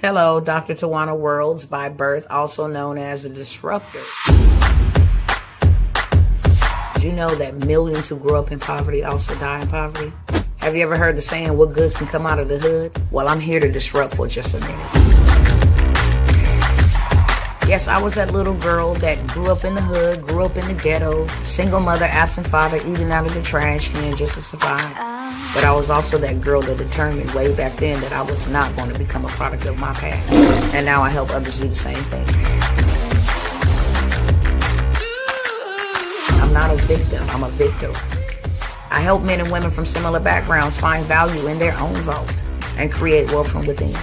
Hello, Dr. Tawana Worlds by birth, also known as a disruptor. Did you know that millions who grew up in poverty also die in poverty? Have you ever heard the saying, what good can come out of the hood? Well, I'm here to disrupt for just a minute. Yes, I was that little girl that grew up in the hood, grew up in the ghetto, single mother, absent father, eating out of the trash can just to survive. But I was also that girl that determined way back then that I was not going to become a product of my past. And now I help others do the same thing. I'm not a victim, I'm a victor. I help men and women from similar backgrounds find value in their own vault and create wealth from within.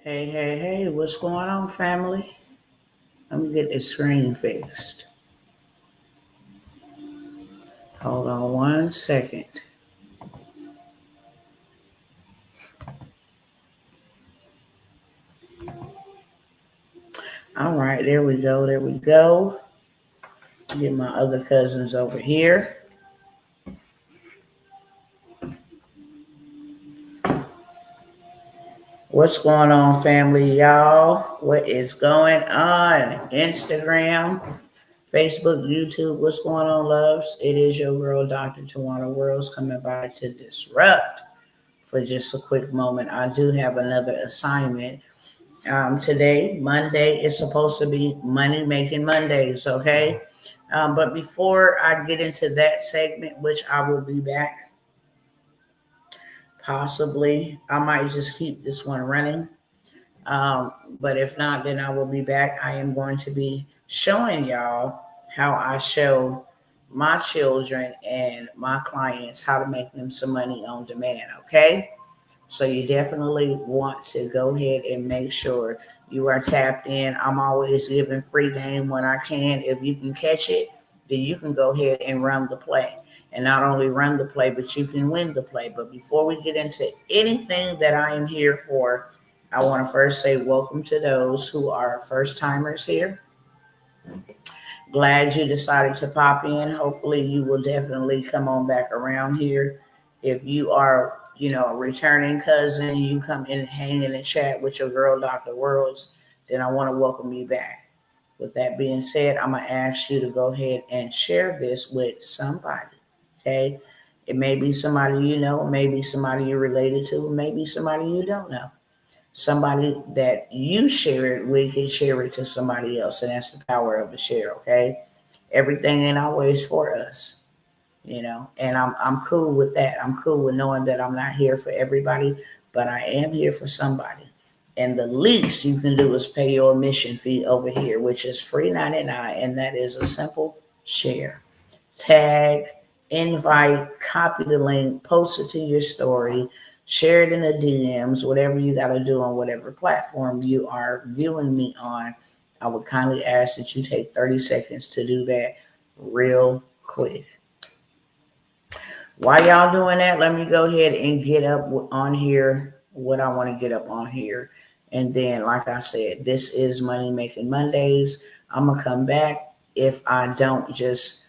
Hey, what's going on, family? Let me get this screen fixed. Hold on one second. All right, there we go. Get my other cousins over here. What's going on, family, y'all? What is going on? Instagram, Facebook, YouTube. What's going on, loves? It is your girl, Dr. Tawana Worlds, coming by to disrupt for just a quick moment. I do have another assignment. Today, Monday, is supposed to be Money Making Mondays, okay? But before I get into that segment, which I will be back, possibly, I might just keep this one running. But if not, then I will be back. I am going to be showing y'all how I show my children and my clients how to make them some money on demand, okay? So you definitely want to go ahead and make sure you are tapped in. I'm always giving free game when I can. If you can catch it, then you can go ahead and run the play. And not only run the play, but you can win the play. But before we get into anything that I am here for, I want to first say welcome to those who are first timers here. Glad you decided to pop in. Hopefully you will definitely come on back around here. If you are, a returning cousin, you come in and hang in and chat with your girl, Dr. Worlds, then I want to welcome you back. With that being said, I'm going to ask you to go ahead and share this with somebody, okay? It may be somebody you know, maybe somebody you're related to, maybe somebody you don't know. Somebody that you share it with can share it to somebody else, and that's the power of the share, okay? Everything ain't always for us, and I'm cool with that. I'm cool with knowing that I'm not here for everybody, but I am here for somebody. And the least you can do is pay your admission fee over here, which is free 99, and that is a simple share. Tag, invite, copy the link, post it to your story, share it in the DMs, whatever you got to do on whatever platform you are viewing me on. I would kindly ask that you take 30 seconds to do that real quick. While y'all doing that, let me go ahead and get up on here what I want to get up on here. And then, like I said, this is Money Making Mondays. I'm going to come back if I don't just,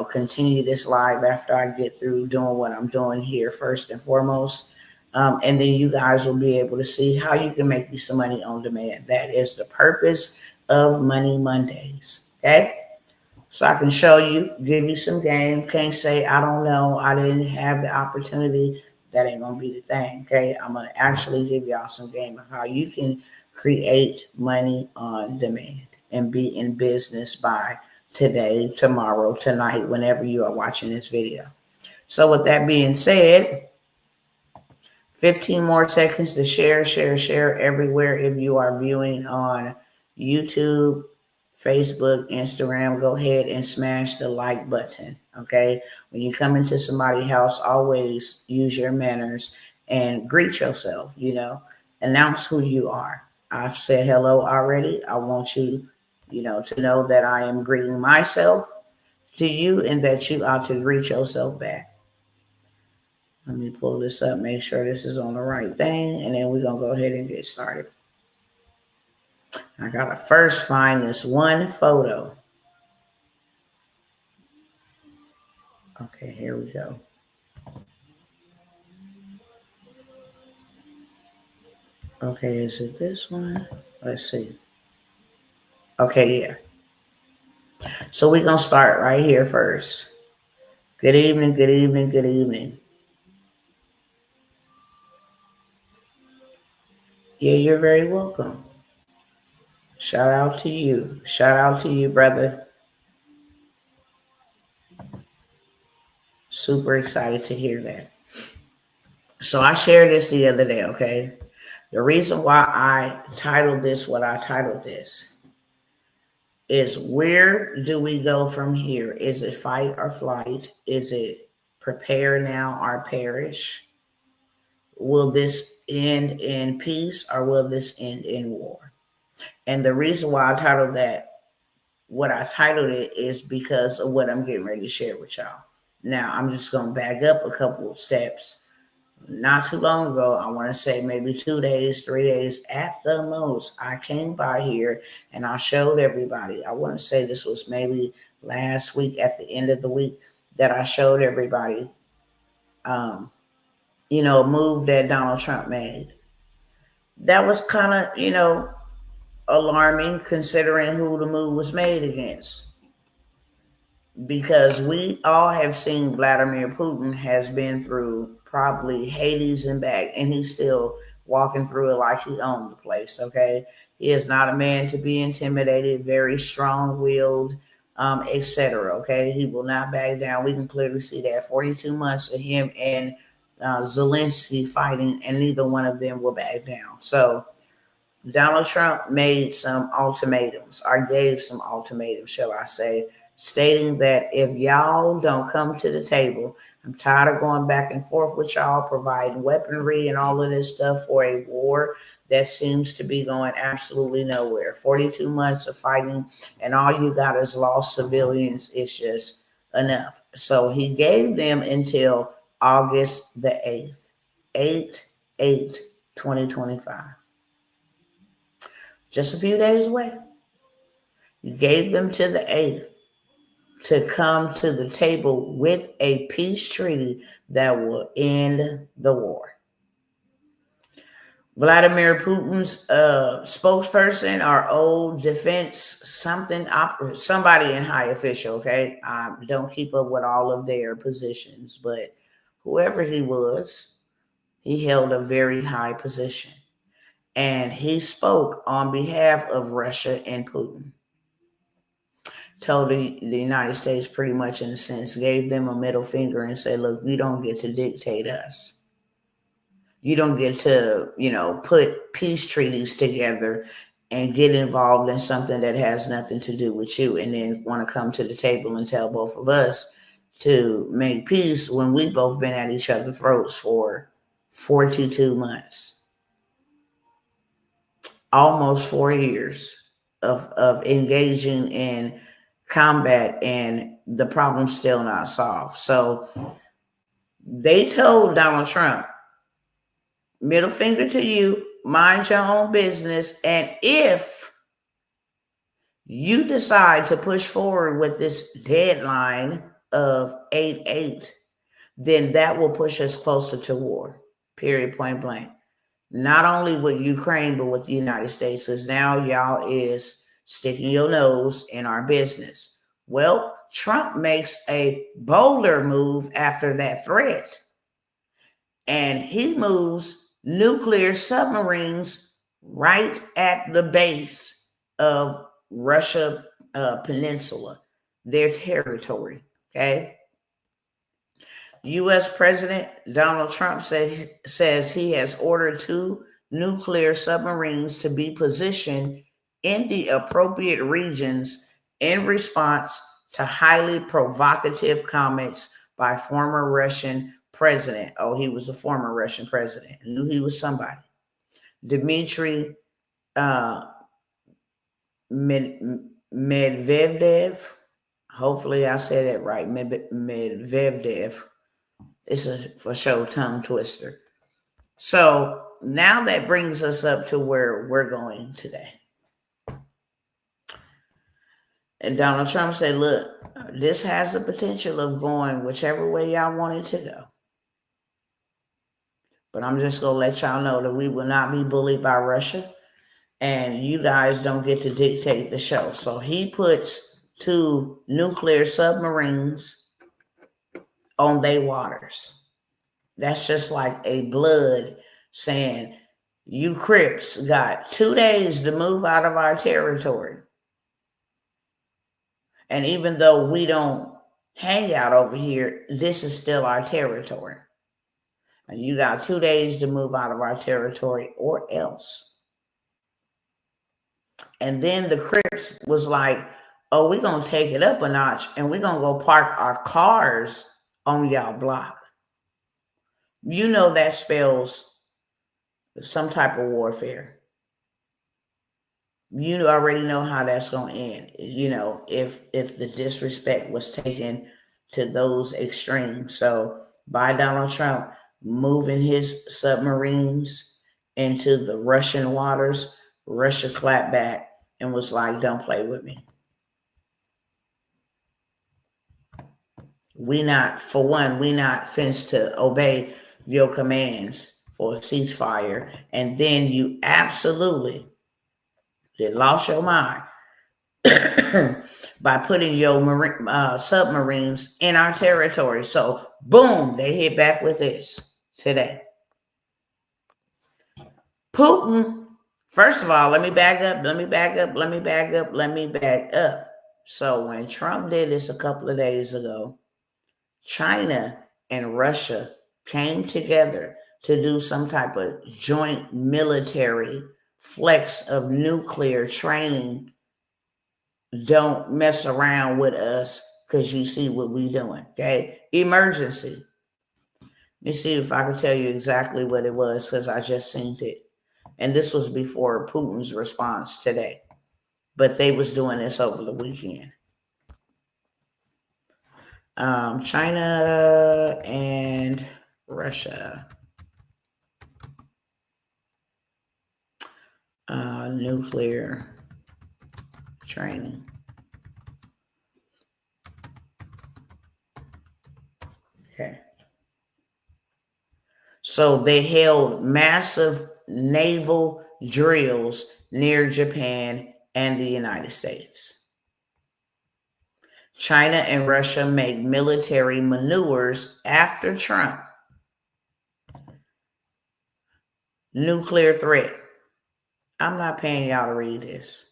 continue this live after I get through doing what I'm doing here first and foremost. And then you guys will be able to see how you can make you some money on demand. That is the purpose of Money Mondays, okay? So I can show you, give you some game. Can't say, I don't know, I didn't have the opportunity. That ain't going to be the thing, okay? I'm going to actually give y'all some game of how you can create money on demand and be in business by today, tomorrow, tonight, whenever you are watching this video. So with that being said, 15 more seconds to share everywhere. If you are viewing on YouTube, Facebook, Instagram, go ahead and smash the like button, okay? When you come into somebody's house, always use your manners and greet yourself, announce who you are. I've said hello already. I want you, to know that I am greeting myself to you and that you ought to greet yourself back. Let me pull this up, make sure this is on the right thing, and then we're going to go ahead and get started. I got to first find this one photo. Okay, here we go. Okay, is it this one? Let's see. Okay, yeah. So we're going to start right here first. Good evening, good evening, good evening. Yeah, you're very welcome. Shout out to you. Shout out to you, brother. Super excited to hear that. So I shared this the other day, okay? The reason why I titled this what I titled this is, where do we go from here? Is it fight or flight? Is it prepare now or perish? Will this end in peace or will this end in war? And the reason why I titled that what I titled it is because of what I'm getting ready to share with y'all. Now, I'm just going to back up a couple of steps. Not too long ago, I want to say maybe 2 days, 3 days at the most, I came by here and I showed everybody. I want to say this was maybe last week at the end of the week that I showed everybody, a move that Donald Trump made. That was kind of, alarming considering who the move was made against. Because we all have seen Vladimir Putin has been through probably Hades and back, and he's still walking through it like he owned the place. Okay, he is not a man to be intimidated, very strong-willed, etc. Okay, he will not back down. We can clearly see that 42 months of him and Zelensky fighting, and neither one of them will back down. So Donald Trump made some ultimatums, or gave some ultimatums, shall I say, stating that if y'all don't come to the table, I'm tired of going back and forth with y'all, providing weaponry and all of this stuff for a war that seems to be going absolutely nowhere. 42 months of fighting, and all you got is lost civilians. It's just enough. So he gave them until August the 8th, 8 2025. Just a few days away. You gave them to the 8th to come to the table with a peace treaty that will end the war. Vladimir Putin's spokesperson, our old defense somebody in high official, okay? I don't keep up with all of their positions, but whoever he was, he held a very high position. And he spoke on behalf of Russia and Putin. Told the United States pretty much, in a sense, gave them a middle finger and said, look, you don't get to dictate us. You don't get to, put peace treaties together and get involved in something that has nothing to do with you, and then want to come to the table and tell both of us to make peace when we've both been at each other's throats for 42 months. Almost 4 years of engaging in combat, and the problem's still not solved. So they told Donald Trump, middle finger to you, mind your own business, and if you decide to push forward with this deadline of 8/8, then that will push us closer to war, period, point blank. Not only with Ukraine, but with the United States, because now y'all is sticking your nose in our business. Well, Trump makes a bolder move after that threat, and he moves nuclear submarines right at the base of Russia Peninsula, their territory, okay? U.S. President Donald Trump says he has ordered 2 nuclear submarines to be positioned in the appropriate regions in response to highly provocative comments by former Russian president. Oh, he was a former Russian president. I knew he was somebody. Dmitry Medvedev. Hopefully I said it right. Medvedev. It's a for sure tongue twister. So now that brings us up to where we're going today. And Donald Trump said, look, this has the potential of going whichever way y'all want it to go. But I'm just going to let y'all know that we will not be bullied by Russia. And you guys don't get to dictate the show. So he puts 2 nuclear submarines on their waters. That's just like a blood saying, you Crips got 2 days to move out of our territory. And even though we don't hang out over here, this is still our territory. And you got 2 days to move out of our territory or else. And then the Crips was like, oh, we're going to take it up a notch and we're going to go park our cars on y'all block. You know that spells some type of warfare. You already know how that's going to end. You know, if the disrespect was taken to those extremes. So by Donald Trump moving his submarines into the Russian waters, Russia clapped back and was like, don't play with me. We not fenced to obey your commands for a ceasefire. And then you absolutely lost your mind by putting your submarines in our territory. So boom, they hit back with this today. Putin, first of all, let me back up. So when Trump did this a couple of days ago, China and Russia came together to do some type of joint military flex of nuclear training. Don't mess around with us because you see what we doing, okay? Emergency. Let me see if I can tell you exactly what it was because I just seen it. And this was before Putin's response today. But they was doing this over the weekend. China and Russia. Nuclear training. Okay. So they held massive naval drills near Japan and the United States. China and Russia made military maneuvers after Trump. Nuclear threat. I'm not paying y'all to read this.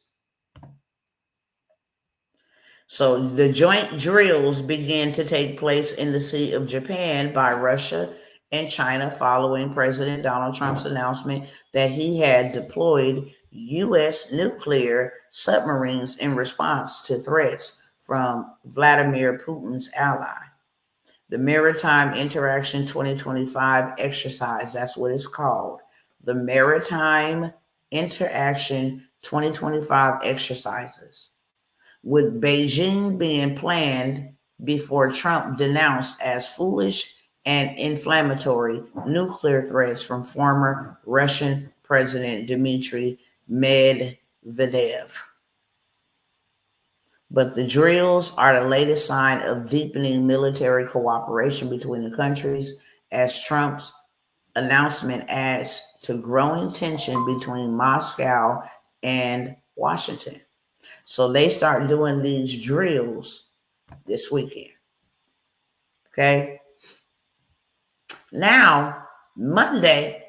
So the joint drills began to take place in the Sea of Japan by Russia and China following President Donald Trump's announcement that he had deployed U.S. nuclear submarines in response to threats from Vladimir Putin's ally. The Maritime Interaction 2025 exercise, that's what it's called. The Maritime Interaction 2025 exercises, with Beijing being planned before Trump denounced as foolish and inflammatory nuclear threats from former Russian President Dmitry Medvedev. But the drills are the latest sign of deepening military cooperation between the countries as Trump's announcement adds to growing tension between Moscow and Washington. So they start doing these drills this weekend. Okay. Now, Monday,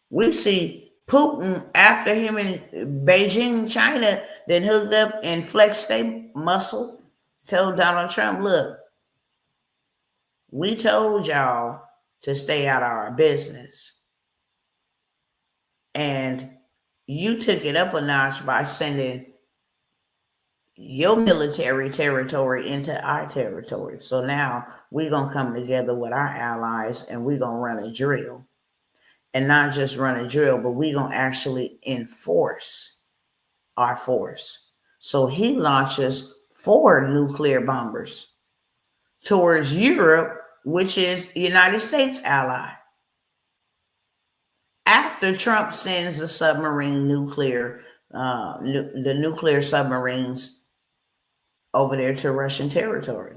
we see Putin, after him in Beijing, China, then hooked up and flexed their muscle, told Donald Trump, look, we told y'all to stay out of our business. And you took it up a notch by sending your military territory into our territory. So now we're going to come together with our allies and we're going to run a drill. And not just run a drill, but we're going to actually enforce our force. So he launches 4 nuclear bombers towards Europe, which is the United States ally. After Trump sends the the nuclear submarines over there to Russian territory.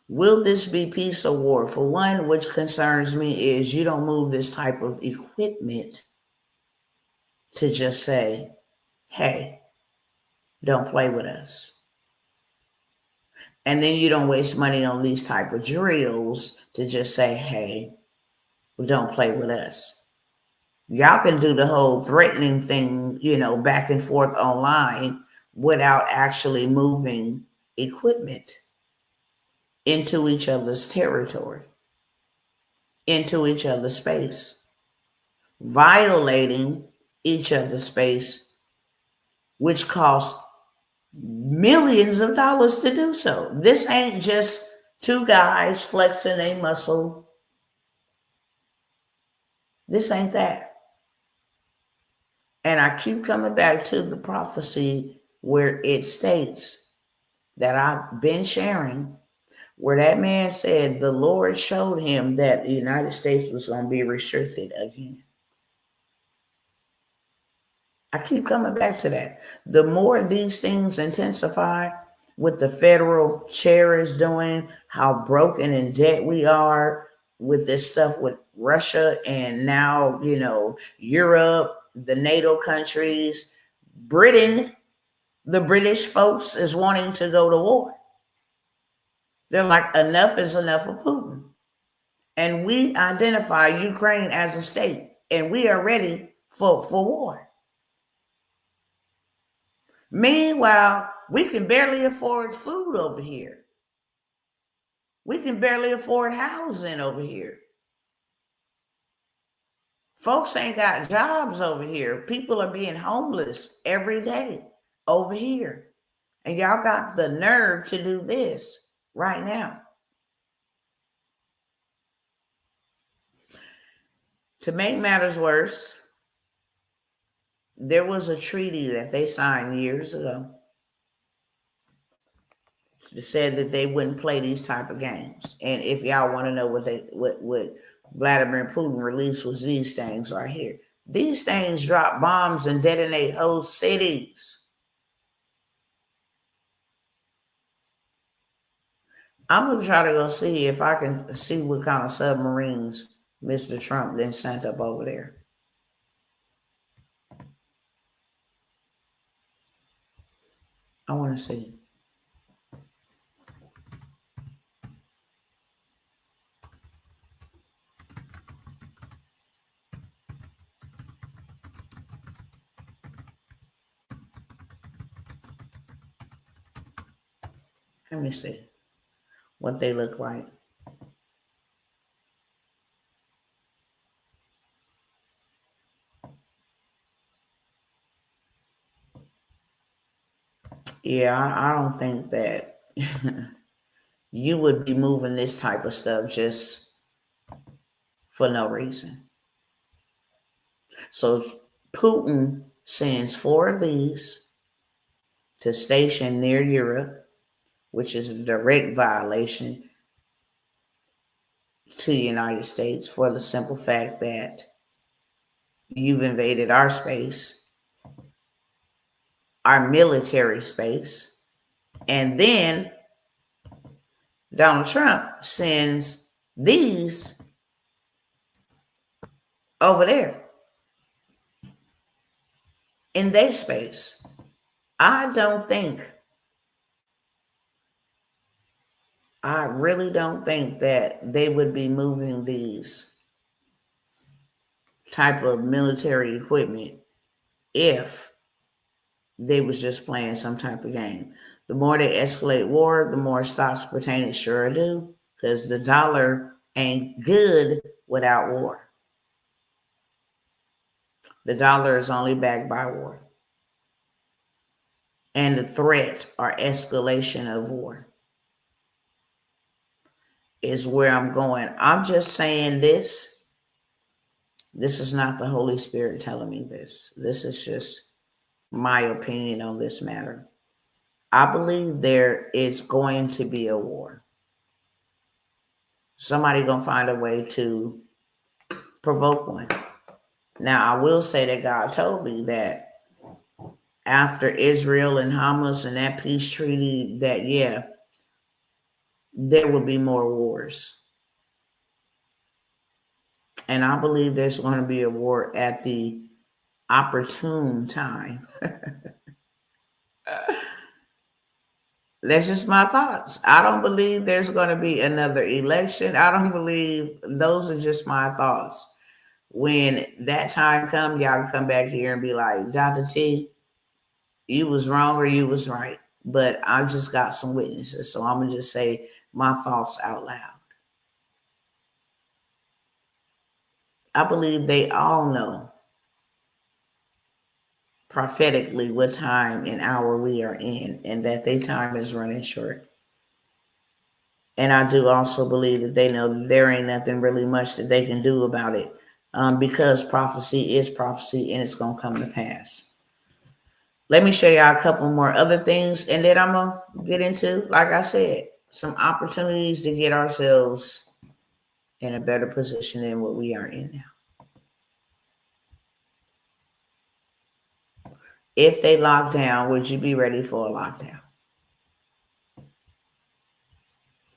Will this be peace or war? For one, which concerns me is you don't move this type of equipment to just say, hey, don't play with us. And then you don't waste money on these type of drills to just say, hey, don't play with us. Y'all can do the whole threatening thing, back and forth online without actually moving equipment into each other's territory, into each other's space, violating each other's space, which costs millions of dollars to do so. This ain't just two guys flexing a muscle. This ain't that. And I keep coming back to the prophecy where it states that I've been sharing, where that man said the Lord showed him that the United States was going to be restricted again. I keep coming back to that. The more these things intensify, with the federal chair is doing, how broken in debt we are with this stuff with Russia and now, Europe, the NATO countries, Britain, the British folks is wanting to go to war. They're like, enough is enough of Putin. And we identify Ukraine as a state, and we are ready for war. Meanwhile, we can barely afford food over here. We can barely afford housing over here. Folks ain't got jobs over here. People are being homeless every day over here. And y'all got the nerve to do this right now. To make matters worse, there was a treaty that they signed years ago that said that they wouldn't play these type of games. And if y'all want to know what Vladimir Putin released was these things right here. These things drop bombs and detonate whole cities. I'm going to try to go see if I can see what kind of submarines Mr. Trump then sent up over there. I want to see. Let me see what they look like. Yeah, I don't think that you would be moving this type of stuff just for no reason. So Putin sends 4 of these to station near Europe, which is a direct violation to the United States for the simple fact that you've invaded our space, our military space, and then Donald Trump sends these over there in their space. I really don't think that they would be moving these type of military equipment if they was just playing some type of game. The more they escalate war, the more stocks pertaining sure do, because the dollar ain't good without war. The dollar is only backed by war and the threat or escalation of war is where I'm going. I'm just saying this. This is not the Holy Spirit telling me this. This is just my opinion on this matter. I believe there is going to be a war. Somebody gonna find a way to provoke one. Now, I will say that God told me that after Israel and Hamas and that peace treaty, that yeah, there will be more wars. And I believe there's going to be a war at the opportune time. That's just my thoughts. I don't believe there's going to be another election. I don't believe, those are just my thoughts. When that time comes, y'all can come back here and be like, Dr. T, you was wrong or you was right. But I just got some witnesses. So I'm going to just say my thoughts out loud. I believe they all know prophetically what time and hour we are in, and that their time is running short. And I do also believe that they know that there ain't nothing really much that they can do about it, because prophecy is prophecy and it's going to come to pass. Let me show y'all a couple more other things, and then I'm going to get into, like I said, some opportunities to get ourselves in a better position than what we are in now. If they lock down, would you be ready for a lockdown?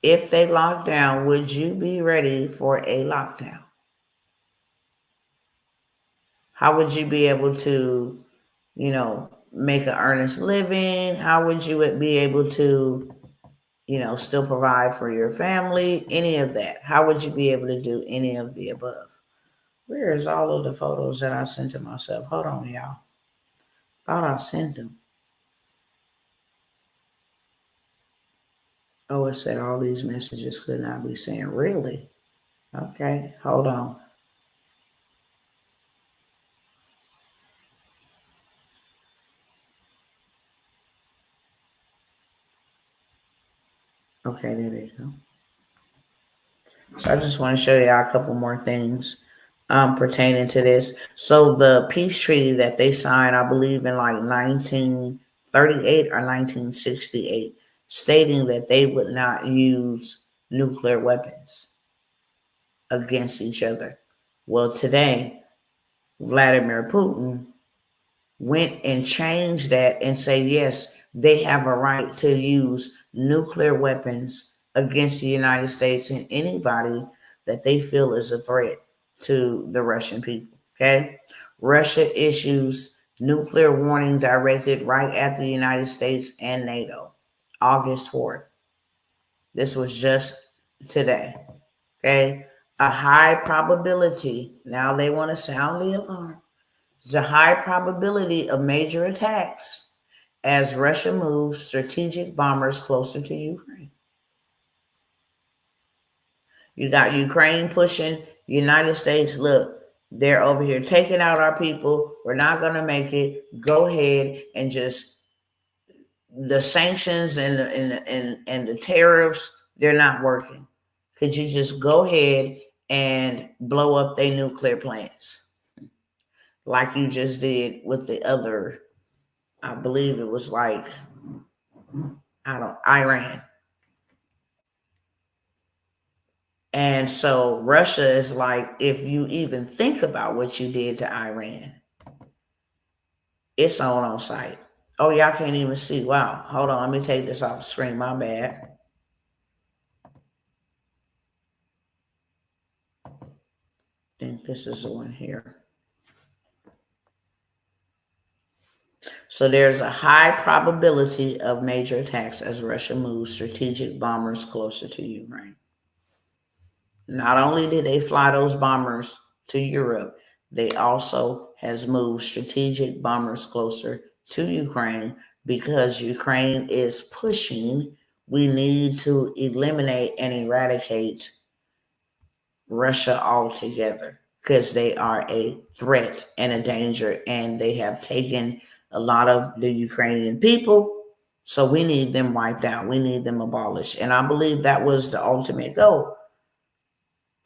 If they lock down, would you be ready for a lockdown? How would you be able to, make an earnest living? How would you be able to, still provide for your family? Any of that. How would you be able to do any of the above? Where is all of the photos that I sent to myself? Hold on, y'all. Thought I sent them. Oh, it said all these messages could not be sent. Really? Okay, hold on. Okay, there they go. So I just want to show you a couple more things pertaining to this. So the peace treaty that they signed, I believe in like 1938 or 1968, stating that they would not use nuclear weapons against each other. Well, today, Vladimir Putin went and changed that and say, yes, they have a right to use nuclear weapons against the United States and anybody that they feel is a threat to the Russian people. Okay. Russia issues nuclear warning directed right at the United States and NATO, August 4th. This was just today. Okay. A high probability. Now they want to sound the alarm. There's a high probability of major attacks as Russia moves strategic bombers closer to Ukraine. You got Ukraine pushing, United States, look, they're over here taking out our people. We're not going to make it. Go ahead and just, the sanctions and the tariffs, they're not working. Could you just go ahead and blow up their nuclear plants like you just did with the other, I believe it was like, Iran. And so Russia is like, if you even think about what you did to Iran, it's on site. Oh, y'all can't even see. Wow. Hold on. Let me take this off the screen. My bad. I think this is the one here. So there's a high probability of major attacks as Russia moves strategic bombers closer to Ukraine. Not only did they fly those bombers to Europe, they also has moved strategic bombers closer to Ukraine because Ukraine is pushing. We need to eliminate and eradicate Russia altogether because they are a threat and a danger, and they have taken a lot of the Ukrainian people. So we need them wiped out. We need them abolished. And I believe that was the ultimate goal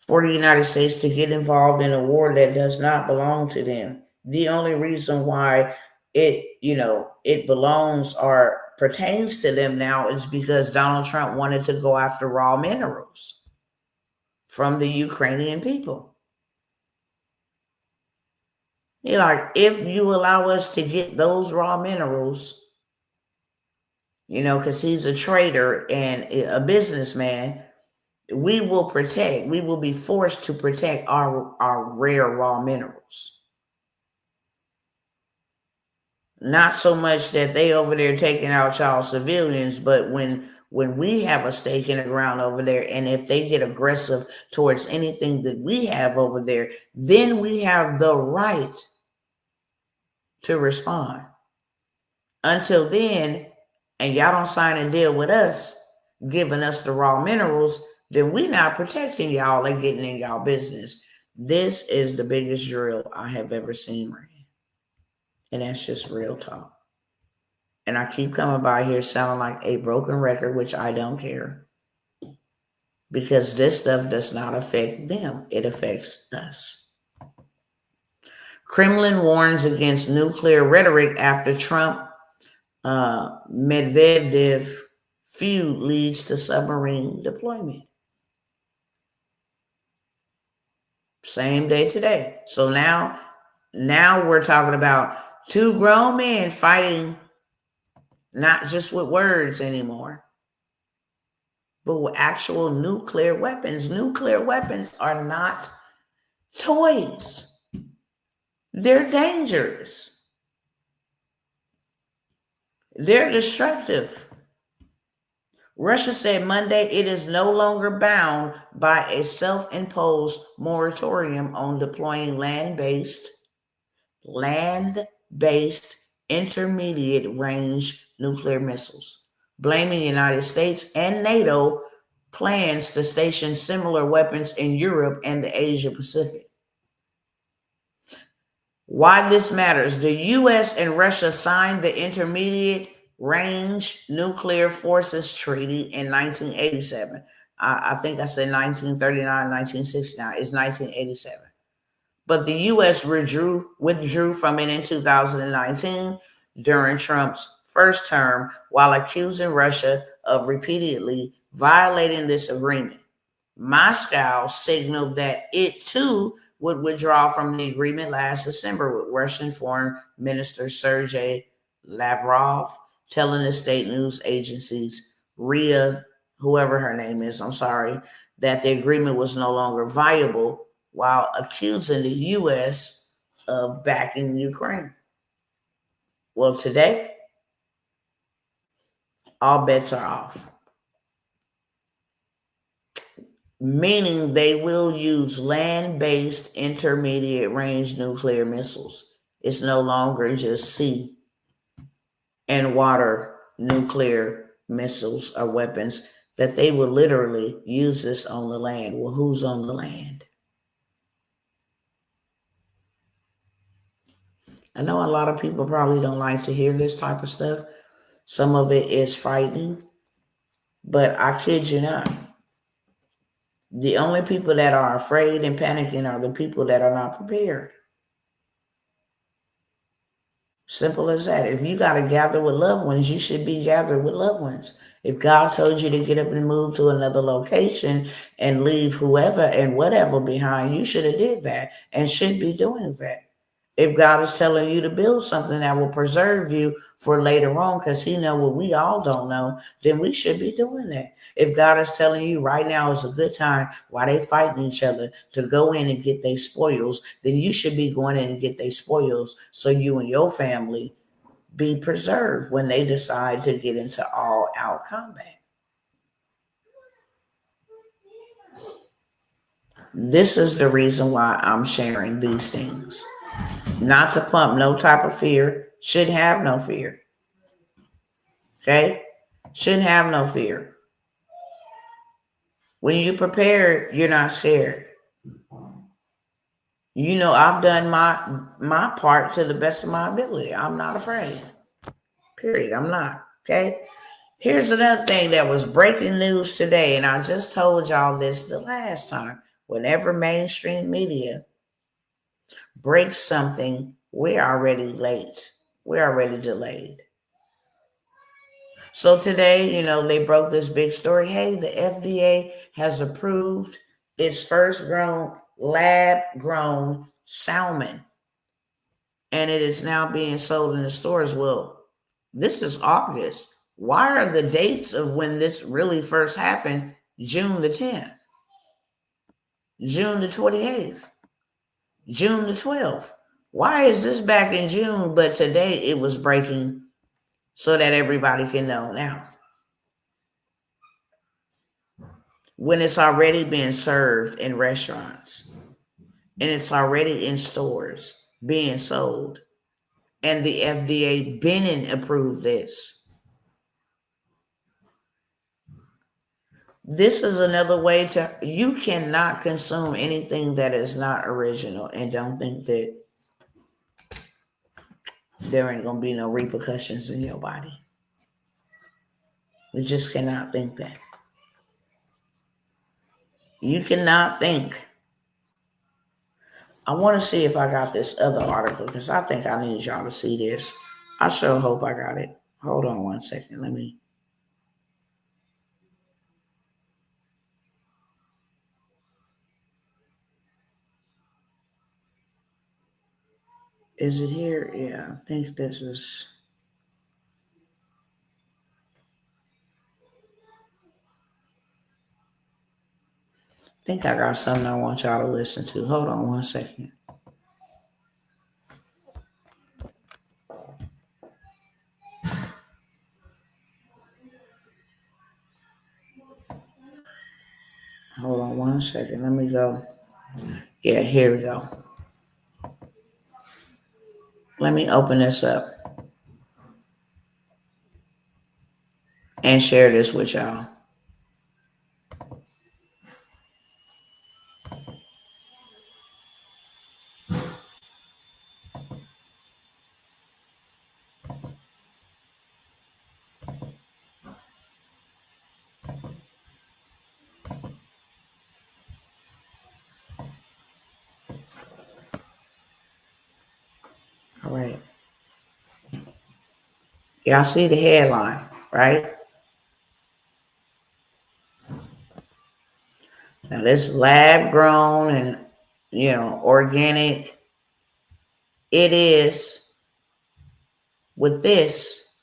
for the United States to get involved in a war that does not belong to them. The only reason why it belongs or pertains to them now is because Donald Trump wanted to go after raw minerals from the Ukrainian people. He's like, if you allow us to get those raw minerals, because he's a trader and a businessman, we will be forced to protect our rare raw minerals. Not so much that they over there taking out y'all civilians, but when we have a stake in the ground over there, and if they get aggressive towards anything that we have over there, then we have the right to respond. Until then, and y'all don't sign a deal with us, giving us the raw minerals, then we not protecting y'all and getting in y'all business. This is the biggest drill I have ever seen, Ray. And that's just real talk. And I keep coming by here sounding like a broken record, which I don't care. Because this stuff does not affect them. It affects us. Kremlin warns against nuclear rhetoric after Trump Medvedev feud leads to submarine deployment. Same day today. So now we're talking about two grown men fighting, not just with words anymore, but with actual nuclear weapons. Nuclear weapons are not toys. They're dangerous. They're destructive. Russia said Monday it is no longer bound by a self-imposed moratorium on deploying land-based intermediate-range nuclear missiles, blaming the United States and NATO plans to station similar weapons in Europe and the Asia Pacific. Why this matters: the U.S. and Russia signed the Intermediate Range Nuclear Forces Treaty in 1987. I think I said 1939, 1969. It's 1987. But the U.S. withdrew from it in 2019 during Trump's first term, while accusing Russia of repeatedly violating this agreement. Moscow signaled that it too would withdraw from the agreement last December, with Russian Foreign Minister Sergei Lavrov telling the state news agencies, RIA, whoever her name is, that the agreement was no longer viable, while accusing the U.S. of backing Ukraine. Well, today, all bets are off. Meaning they will use land-based intermediate-range nuclear missiles. It's no longer just sea and water nuclear missiles or weapons, that they will literally use this on the land. Well, who's on the land? I know a lot of people probably don't like to hear this type of stuff. Some of it is frightening, but I kid you not. The only people that are afraid and panicking are the people that are not prepared. Simple as that. If you got to gather with loved ones, you should be gathered with loved ones. If God told you to get up and move to another location and leave whoever and whatever behind, you should have did that and should be doing that. If God is telling you to build something that will preserve you for later on, because he knows what we all don't know, then we should be doing that. If God is telling you right now is a good time while they fighting each other to go in and get their spoils, then you should be going in and get their spoils so you and your family be preserved when they decide to get into all-out combat. This is the reason why I'm sharing these things. Not to pump no type of fear. Shouldn't have no fear. Okay? Shouldn't have no fear. When you prepare, you're not scared. I've done my part to the best of my ability. I'm not afraid. Period. I'm not. Okay? Here's another thing that was breaking news today, and I just told y'all this the last time. Whenever mainstream media breaks something, we're already late. We're already delayed. So today, they broke this big story. Hey, the FDA has approved its first lab grown salmon, and it is now being sold in the stores. Well, this is August. Why are the dates of when this really first happened June the 10th, June the 28th, June the 12th? Why is this back in June, but today it was breaking so that everybody can know now? When it's already being served in restaurants and it's already in stores being sold, and the FDA been approved this. This is another way you cannot consume anything that is not original and don't think that there ain't going to be no repercussions in your body. We just cannot think that. You cannot think. I want to see if I got this other article because I think I need y'all to see this. I sure hope I got it. Hold on one second. Is it here? Yeah, I think this is. I think I got something I want y'all to listen to. Hold on one second. Hold on one second. Let me go. Yeah, here we go. Let me open this up and share this with y'all. All right. Y'all see the headline, right? Now this lab grown and, organic, it is with this,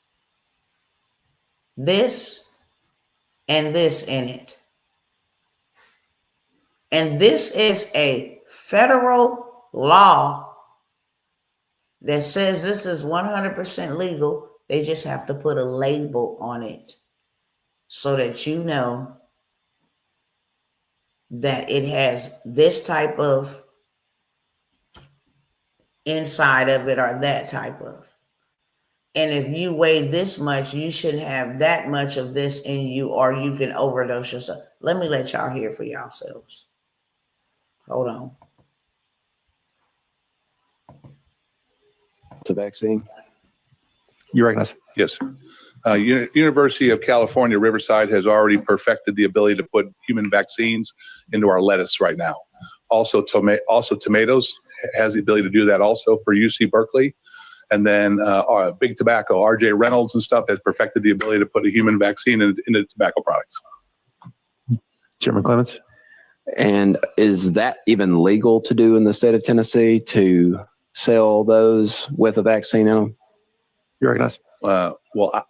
and this in it. And this is a federal law that says this is 100% legal. They just have to put a label on it so that you know that it has this type of inside of it or that type of. And if you weigh this much, you shouldn't have that much of this in you, or you can overdose yourself. Let me let y'all hear for yourselves. Hold on. It's a vaccine. You recognize? Yes. University of California, Riverside has already perfected the ability to put human vaccines into our lettuce right now. Also, tomatoes has the ability to do that also for UC Berkeley. And then Big Tobacco, RJ Reynolds and stuff has perfected the ability to put a human vaccine into tobacco products. Chairman Clements? And is that even legal to do in the state of Tennessee, to sell those with a vaccine in them? You recognize? Well,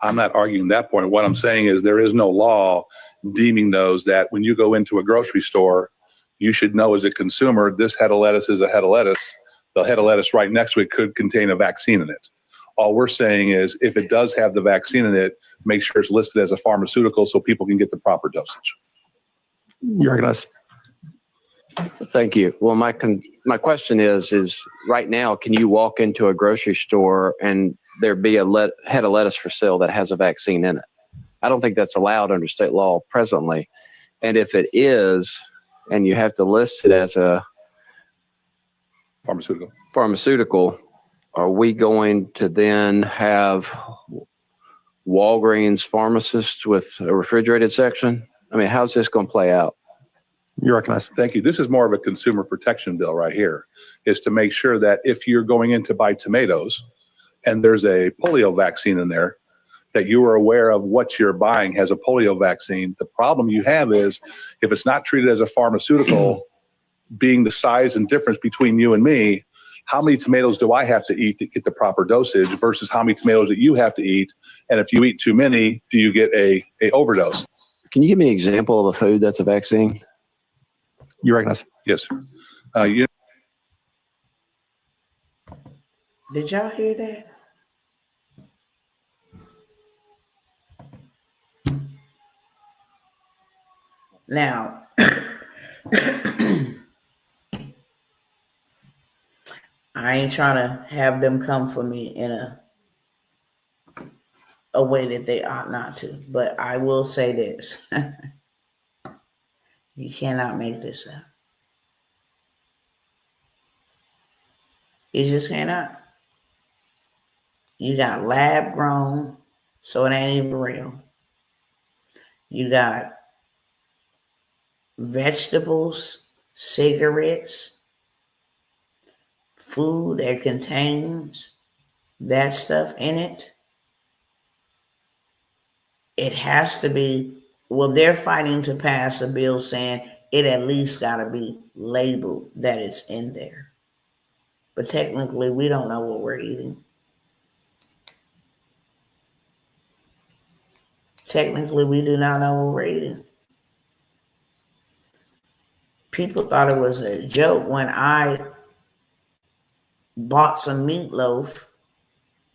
I'm not arguing that point. What I'm saying is there is no law deeming those that when you go into a grocery store, you should know as a consumer, this head of lettuce is a head of lettuce. The head of lettuce right next to it could contain a vaccine in it. All we're saying is if it does have the vaccine in it, make sure it's listed as a pharmaceutical so people can get the proper dosage. You recognize? Thank you. Well, my question is right now, can you walk into a grocery store and there be a head of lettuce for sale that has a vaccine in it? I don't think that's allowed under state law presently. And if it is, and you have to list it as a pharmaceutical, are we going to then have Walgreens pharmacists with a refrigerated section? I mean, how's this going to play out? You recognize? Thank you. This is more of a consumer protection bill right here, is to make sure that if you're going in to buy tomatoes, and there's a polio vaccine in there, that you are aware of what you're buying has a polio vaccine. The problem you have is if it's not treated as a pharmaceutical, being the size and difference between you and me, how many tomatoes do I have to eat to get the proper dosage versus how many tomatoes that you have to eat? And if you eat too many, do you get a overdose? Can you give me an example of a food that's a vaccine? You recognize. Yes, sir. Did y'all hear that? Now, I ain't trying to have them come for me in a way that they ought not to, but I will say this. You cannot make this up. You just cannot. You got lab grown, so it ain't even real. You got vegetables, cigarettes, food that contains that stuff in it. It has to be, well, they're fighting to pass a bill saying it at least got to be labeled that it's in there. But technically, we don't know what we're eating. Technically, we do not know what we're eating. People thought it was a joke when I bought some meatloaf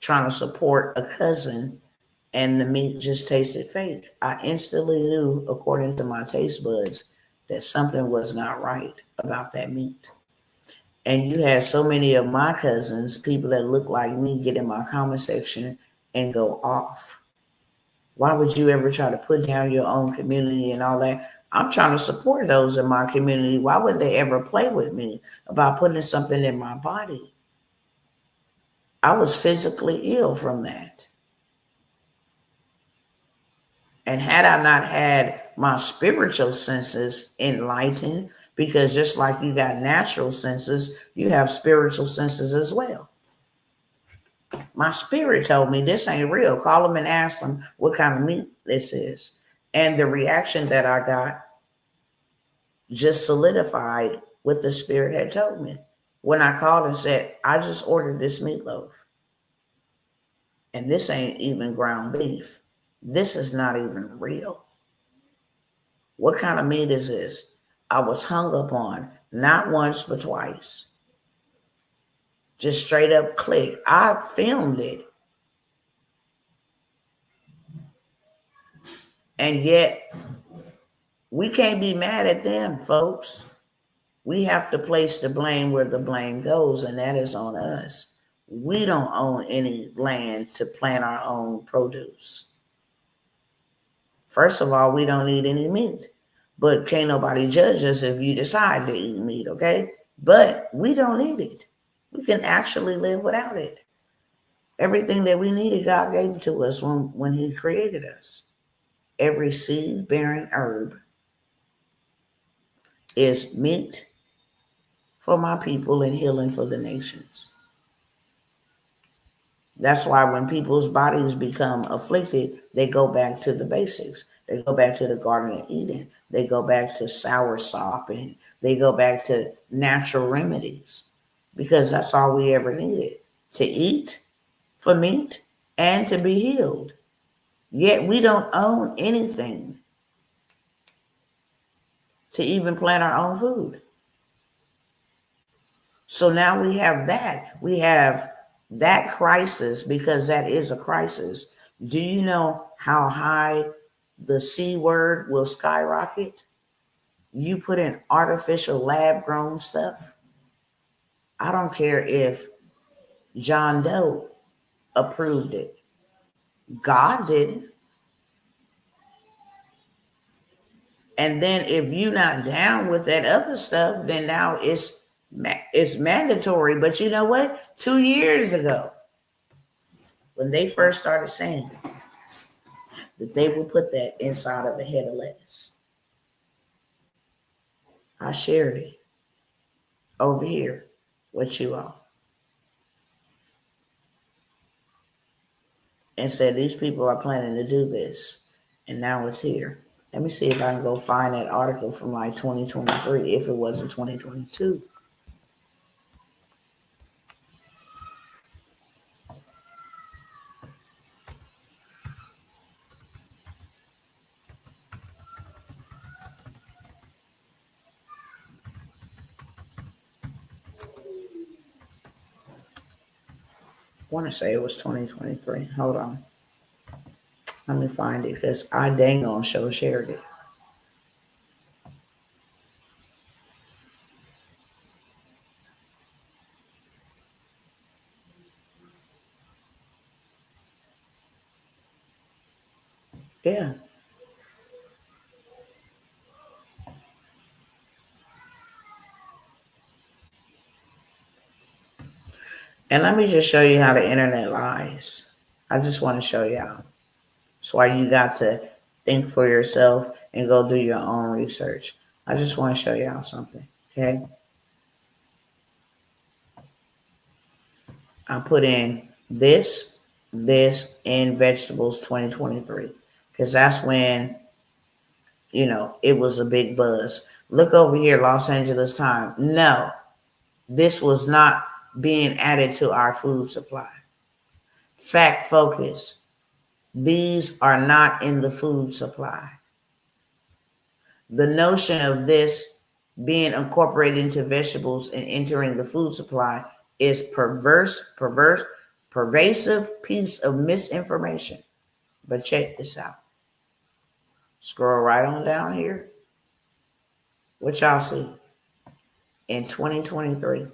trying to support a cousin and the meat just tasted fake. I instantly knew, according to my taste buds, that something was not right about that meat. And you had so many of my cousins, people that look like me, get in my comment section and go off. Why would you ever try to put down your own community and all that? I'm trying to support those in my community. Why would they ever play with me about putting something in my body? I was physically ill from that. And had I not had my spiritual senses enlightened, because just like you got natural senses, you have spiritual senses as well. My spirit told me this ain't real. Call them and ask them what kind of meat this is. And the reaction that I got just solidified what the spirit had told me. When I called and said, I just ordered this meatloaf. And this ain't even ground beef. This is not even real. What kind of meat is this? I was hung up on, not once, but twice. Just straight up click. I filmed it. And yet, we can't be mad at them, folks. We have to place the blame where the blame goes, and that is on us. We don't own any land to plant our own produce. First of all, we don't need any meat. But can't nobody judge us if you decide to eat meat, okay? But we don't need it. We can actually live without it. Everything that we needed, God gave to us when He created us. Every seed-bearing herb is meat for my people and healing for the nations. That's why when people's bodies become afflicted, they go back to the basics. They go back to the Garden of Eden. They go back to sour sop, and they go back to natural remedies, because that's all we ever needed, to eat, for meat, and to be healed. Yet we don't own anything to even plant our own food. So now we have that. We have that crisis, because that is a crisis. Do you know how high the C word will skyrocket? You put in artificial lab grown stuff. I don't care if John Doe approved it. God didn't. And then if you're not down with that other stuff, then now it's mandatory. But you know what? 2 years ago, when they first started saying that they would put that inside of a head of lettuce, I shared it over here with you all. and said these people are planning to do this, and now it's here. Let me see if I can go find that article from like 2023, if it wasn't 2022. I want to say it was 2023. Hold on. Let me find it because I dang on show shared it. Yeah. And let me just show you how the internet lies. I just want to show you how. That's why you got to think for yourself and go do your own research. I just want to show y'all something, okay? I put in this, and vegetables 2023 because that's when, it was a big buzz. Look over here, Los Angeles Times. No, this was not being added to our food supply. Fact focus. These are not in the food supply. The notion of this being incorporated into vegetables and entering the food supply is pervasive piece of misinformation. But check this out. Scroll right on down here. What y'all see? In 2023.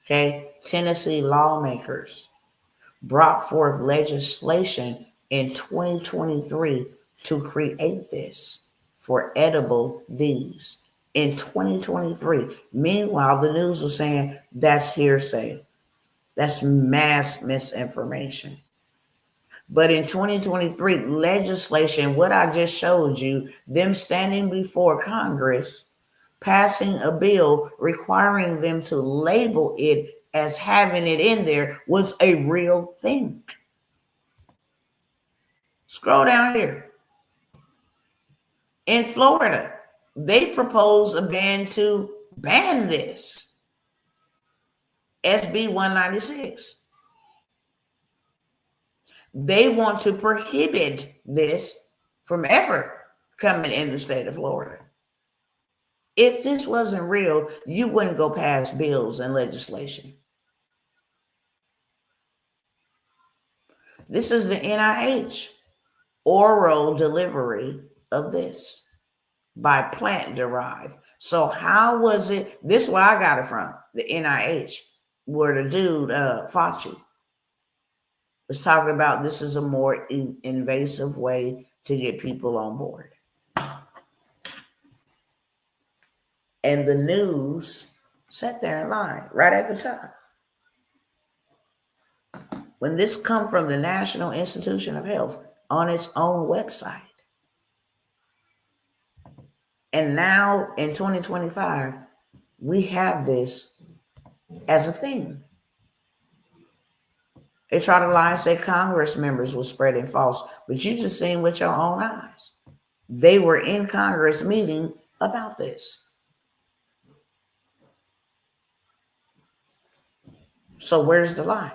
Okay, Tennessee lawmakers brought forth legislation in 2023 to create this for edible these in 2023. Meanwhile, the news was saying that's hearsay. That's mass misinformation. But in 2023, legislation, what I just showed you, them standing before Congress, passing a bill requiring them to label it as having it in there was a real thing. Scroll down here. In Florida, they proposed a ban to ban this. SB 196. They want to prohibit this from ever coming in the state of Florida. If this wasn't real, you wouldn't go past bills and legislation. This is the NIH oral delivery of this by plant derived. So how was it? This is where I got it from, the NIH, where the dude Fauci was talking about this is a more invasive way to get people on board. And the news sat there in line right at the top. When this come from the National Institution of Health on its own website. And now in 2025, we have this as a thing. They try to lie and say Congress members were spreading false, but you just seen with your own eyes. They were in Congress meeting about this. So where's the lie?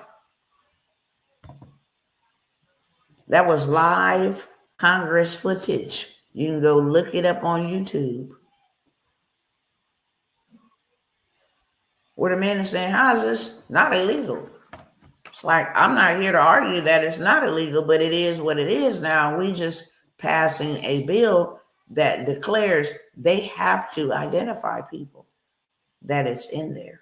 That was live Congress footage. You can go look it up on YouTube. Where the man is saying, how is this not illegal? It's like, I'm not here to argue that it's not illegal, but it is what it is now. We just passing a bill that declares they have to identify people that it's in there.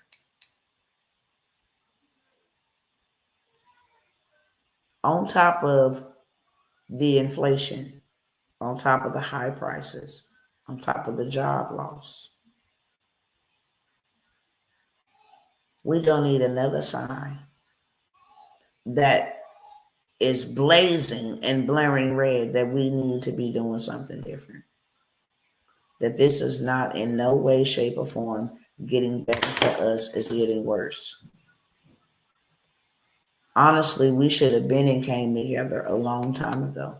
On top of the inflation, on top of the high prices, on top of the job loss. We don't need another sign that is blazing and blaring red that we need to be doing something different. That this is not in no way, shape, or form getting better for us. It's getting worse. Honestly, we should have been and came together a long time ago.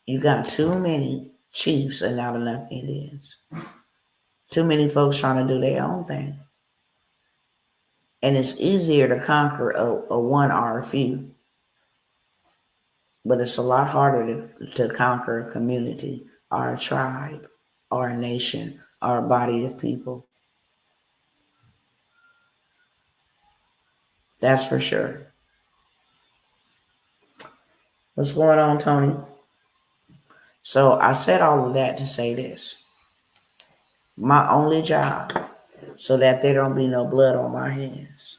You got too many chiefs and not enough Indians. Too many folks trying to do their own thing. And it's easier to conquer a one or a few, but it's a lot harder to conquer a community or a tribe or a nation or a body of people. That's for sure. What's going on, Tony? So I said all of that to say this. My only job, so that there don't be no blood on my hands.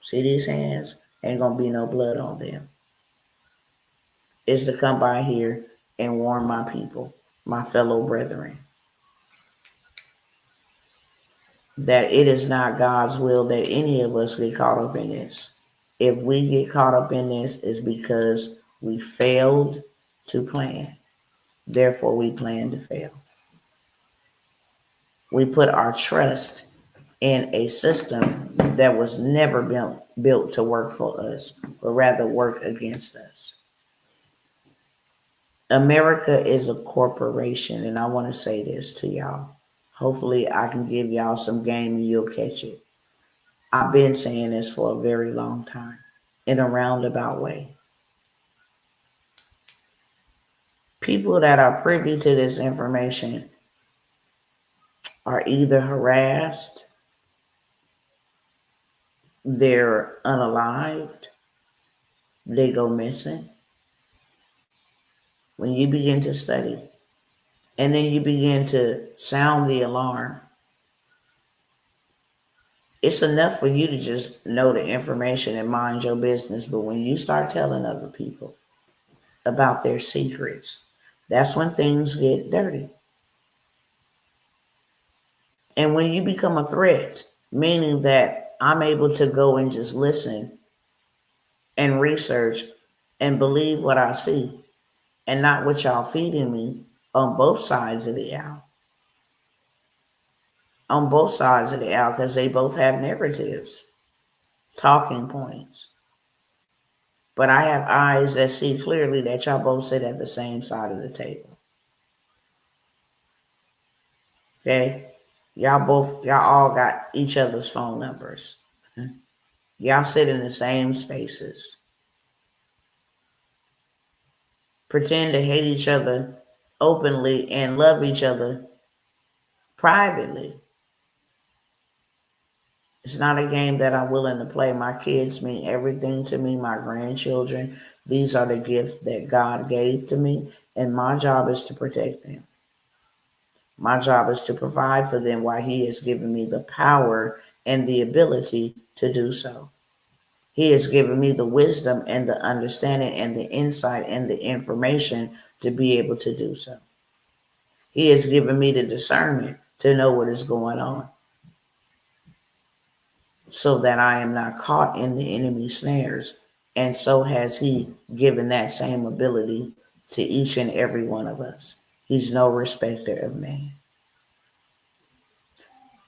See these hands? Ain't gonna be no blood on them. Is to come by here and warn my people, my fellow brethren, that it is not God's will that any of us get caught up in this. If we get caught up in this, it's because we failed to plan. Therefore, we plan to fail. We put our trust in a system that was never built to work for us, but rather work against us. America is a corporation, and I want to say this to y'all. Hopefully, I can give y'all some game and you'll catch it. I've been saying this for a very long time in a roundabout way. People that are privy to this information are either harassed, they're unalived, they go missing. When you begin to study and then you begin to sound the alarm, it's enough for you to just know the information and mind your business. But when you start telling other people about their secrets, that's when things get dirty. And when you become a threat, meaning that I'm able to go and just listen and research and believe what I see and not what y'all feeding me on both sides of the aisle. On both sides of the aisle, because they both have narratives, talking points. But I have eyes that see clearly that y'all both sit at the same side of the table. Okay? Y'all all got each other's phone numbers. Y'all sit in the same spaces. Pretend to hate each other openly and love each other privately. It's not a game that I'm willing to play. My kids mean everything to me, my grandchildren. These are the gifts that God gave to me, and my job is to protect them. My job is to provide for them while He has given me the power and the ability to do so. He has given me the wisdom and the understanding and the insight and the information to be able to do so. He has given me the discernment to know what is going on, so that I am not caught in the enemy's snares. And so has He given that same ability to each and every one of us. He's no respecter of man.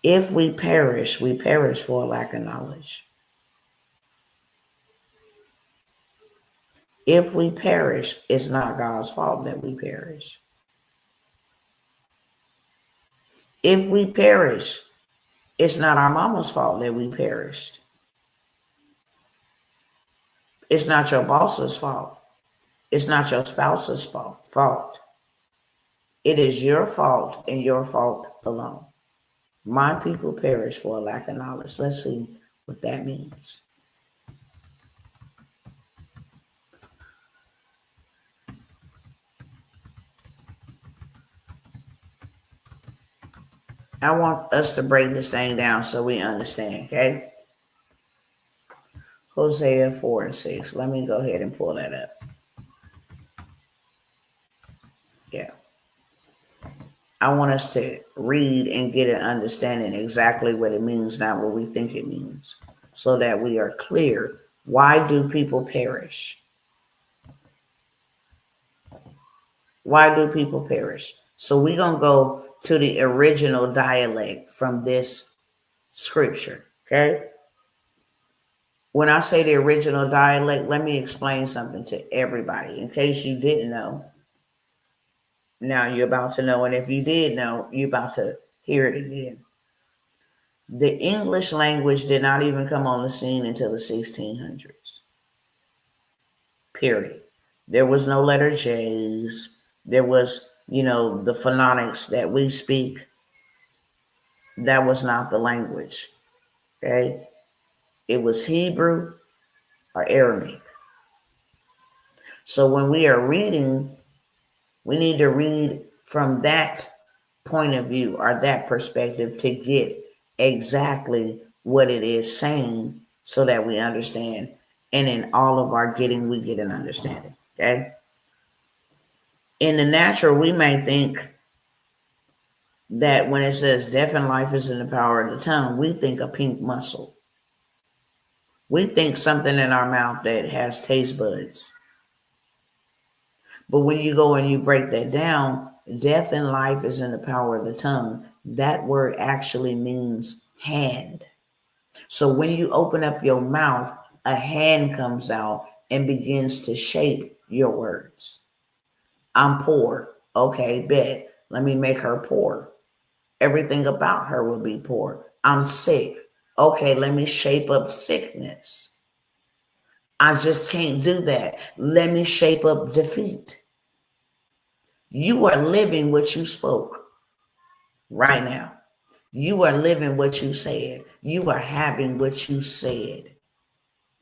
If we perish for a lack of knowledge. If we perish, it's not God's fault that we perish. If we perish, it's not our mama's fault that we perished. It's not your boss's fault. It's not your spouse's fault. It is your fault and your fault alone. My people perish for a lack of knowledge. Let's see what that means. I want us to break this thing down so we understand, okay? Hosea 4:6. Let me go ahead and pull that up. Yeah. I want us to read and get an understanding exactly what it means, not what we think it means, so that we are clear. Why do people perish? Why do people perish? So we're going to go to the original dialect from this scripture, okay? When I say the original dialect, let me explain something to everybody in case you didn't know. Now you're about to know, and if you did know, you're about to hear it again. The English language did not even come on the scene until the 1600s. Period. There was no letter J's. There was, the phonics that we speak. That was not the language. Okay? It was Hebrew or Aramaic. So when we are reading, we need to read from that point of view or that perspective to get exactly what it is saying so that we understand. And in all of our getting, we get an understanding. Okay? In the natural, we may think that when it says death and life is in the power of the tongue, we think a pink muscle. We think something in our mouth that has taste buds. But when you go and you break that down, death and life is in the power of the tongue. That word actually means hand. So when you open up your mouth, a hand comes out and begins to shape your words. I'm poor. Okay, bet. Let me make her poor. Everything about her will be poor. I'm sick. Okay, let me shape up sickness. I just can't do that. Let me shape up defeat. You are living what you spoke right now. You are living what you said. You are having what you said.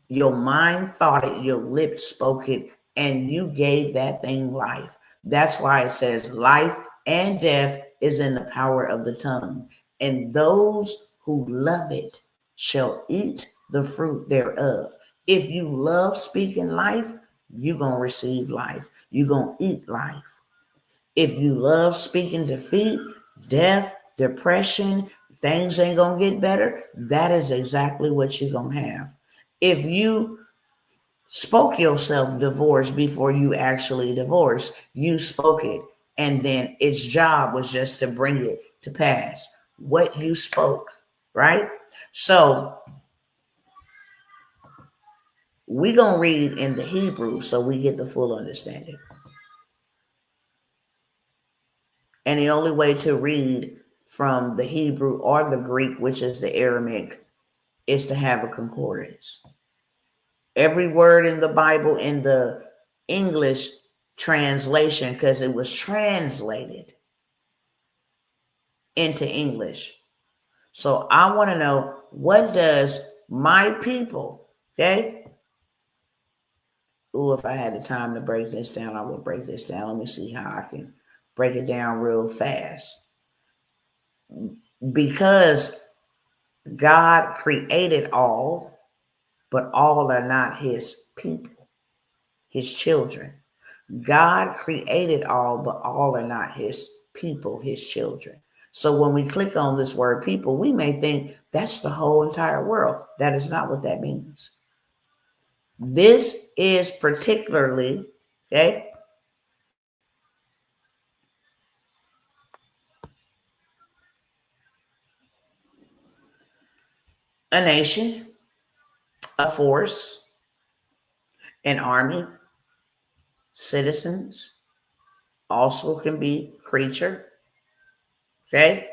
Your mind thought it, your lips spoke it, and you gave that thing life. That's why it says life and death is in the power of the tongue. And those who love it shall eat the fruit thereof. If you love speaking life, you're going to receive life. You're going to eat life. If you love speaking defeat, death, depression, things ain't going to get better, that is exactly what you're going to have. If you spoke yourself divorced before you actually divorced, you spoke it, and then its job was just to bring it to pass. What you spoke, right? So we're going to read in the Hebrew so we get the full understanding. And the only way to read from the Hebrew or the Greek, which is the Aramaic, is to have a concordance. Every word in the Bible in the English translation, because it was translated into English. So I want to know, what does my people, okay? Ooh, if I had the time to break this down, I would break this down. Let me see how I can break it down real fast. Because God created all, but all are not his people, his children. God created all, but all are not his people, his children. So when we click on this word people, we may think that's the whole entire world. That is not what that means. This is particularly, okay, a nation, a force, an army, citizens, also can be creature, okay?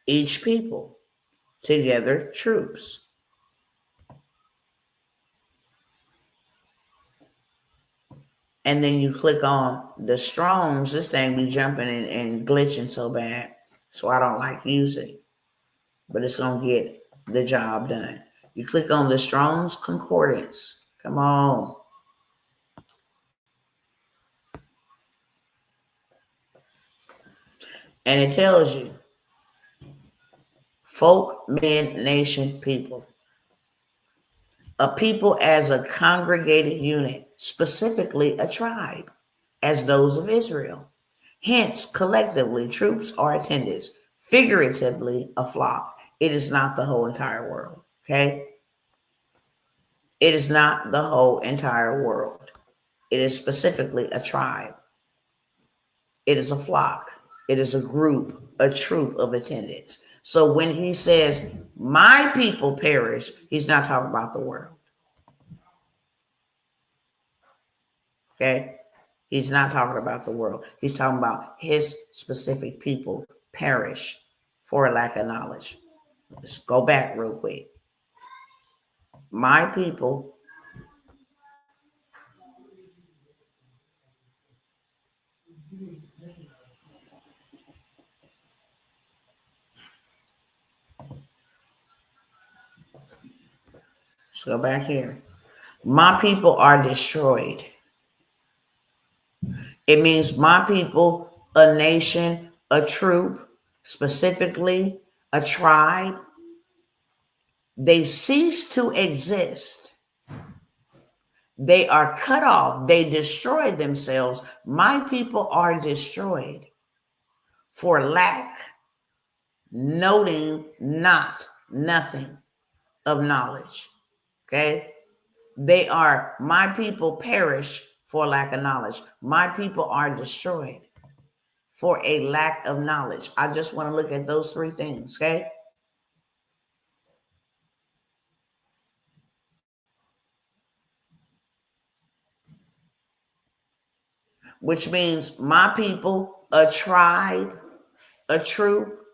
Each people, together troops. And then you click on the Strongs. This thing be jumping and glitching so bad, so I don't like using it, but it's going to get the job done. You click on the Strong's Concordance. Come on. And it tells you folk, men, nation, people. A people as a congregated unit, specifically a tribe, as those of Israel. Hence, collectively, troops or attendants, figuratively, a flock. It is not the whole entire world, okay? It is not the whole entire world. It is specifically a tribe. It is a flock. It is a group, a troop of attendants. So when he says, my people perish, he's not talking about the world. Okay. He's not talking about the world. He's talking about his specific people perish for a lack of knowledge. Let's go back real quick. My people let's go back here. My people are destroyed. It means my people, a nation, a troop, specifically a tribe, they cease to exist. They are cut off. They destroy themselves. My people are destroyed for lack, noting not, nothing of knowledge. Okay? My people perish for lack of knowledge. My people are destroyed for a lack of knowledge. I just want to look at those three things, okay? Which means my people, a tribe, a troop,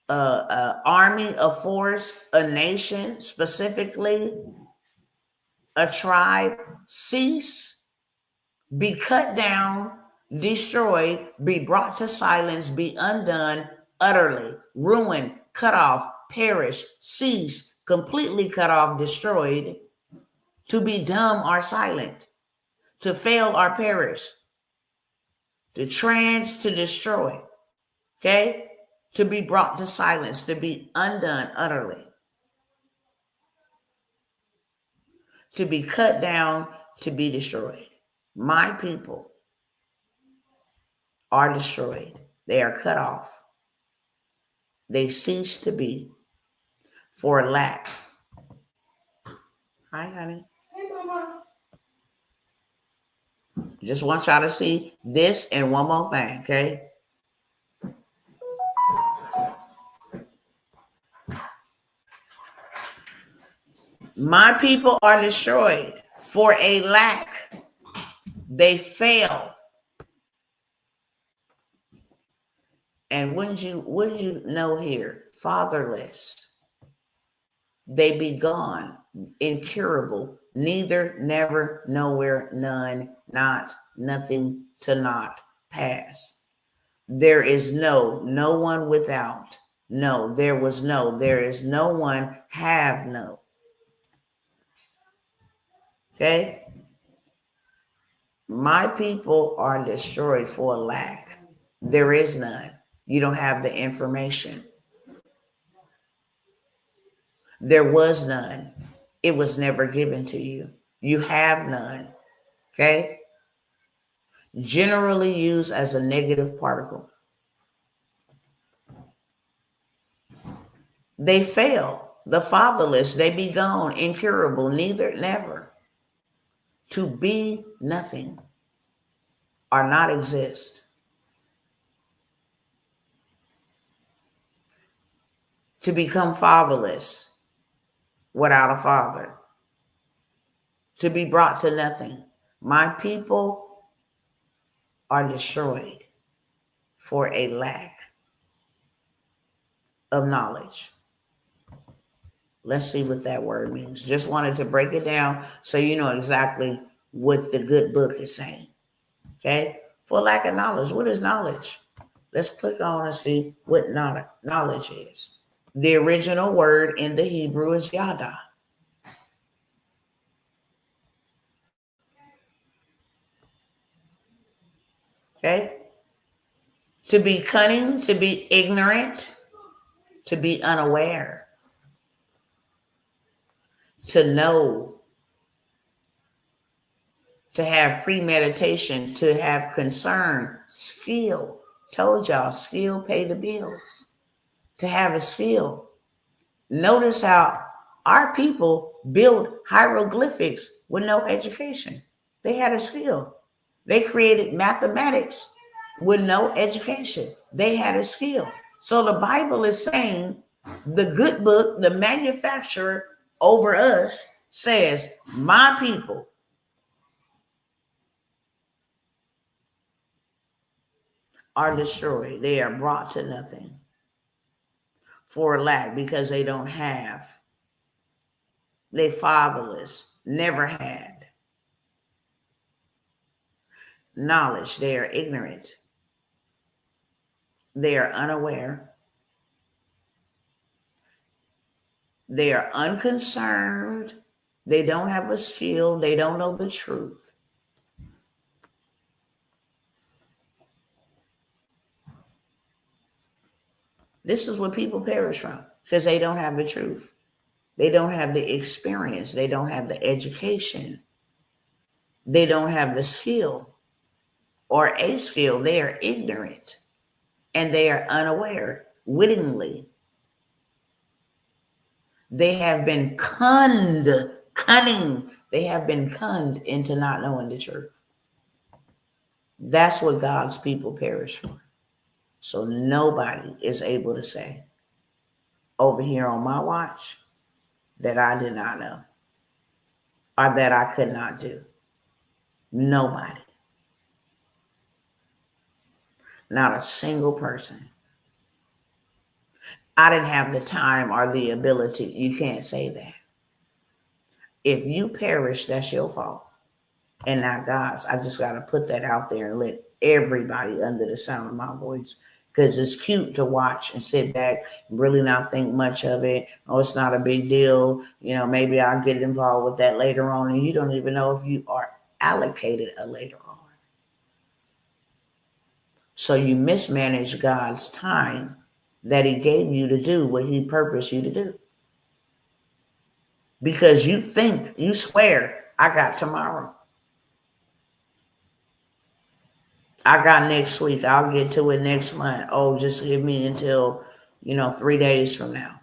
a army, a force, a nation, specifically a tribe, cease, be cut down, destroyed, be brought to silence, be undone, utterly, ruined, cut off, perish, cease, completely cut off, destroyed, to be dumb or silent, to fail or perish, to destroy, okay? To be brought to silence, to be undone utterly, to be cut down, to be destroyed. My people are destroyed. They are cut off. They cease to be for lack. Hi, honey. Hey, Mama. Just want y'all to see this and one more thing, okay? My people are destroyed for a lack. They fail. And wouldn't you know here, fatherless. They be gone, incurable, neither, never, nowhere, none, not, nothing, to not, pass. There is no one without. No, there was no, there is no one, have no. Okay? My people are destroyed for lack. There is none. You don't have the information. There was none. It was never given to you. You have none. Okay? Generally used as a negative particle. They fail. The fatherless, they be gone, incurable, neither, never. To be nothing or not exist. To become fatherless without a father. To be brought to nothing. My people are destroyed for a lack of knowledge. Let's see what that word means. Just wanted to break it down so you know exactly what the good book is saying. Okay? For lack of knowledge. What is knowledge? Let's click on and see what knowledge is. The original word in the Hebrew is yada. Okay? To be cunning, to be ignorant, to be unaware, to know, to have premeditation, to have concern, skill. Told y'all, skill pay the bills. To have a skill. Notice how our people build hieroglyphics with no education. They had a skill. They created mathematics with no education. They had a skill. So the Bible is saying the good book, the manufacturer over us says, my people are destroyed. They are brought to nothing for lack, because they don't have. They fatherless, never had knowledge. They are ignorant. They are unaware. They are unconcerned. They don't have a skill. They don't know the truth. This is what people perish from, because they don't have the truth. They don't have the experience. They don't have the education. They don't have the skill or a skill. They are ignorant and they are unaware wittingly. They have been cunning. They have been conned into not knowing the truth. That's what God's people perish for. So nobody is able to say over here on my watch that I did not know or that I could not do. Nobody. Not a single person. I didn't have the time or the ability. You can't say that. If you perish, that's your fault and not God's. I just got to put that out there and let everybody under the sound of my voice, because it's cute to watch and sit back and really not think much of it. Oh, it's not a big deal. You know, maybe I'll get involved with that later on, and you don't even know if you are allocated a later on. So you mismanage God's time that he gave you to do what he purposed you to do. Because you think, you swear, I got tomorrow. I got next week. I'll get to it next month. Oh, just give me until, 3 days from now.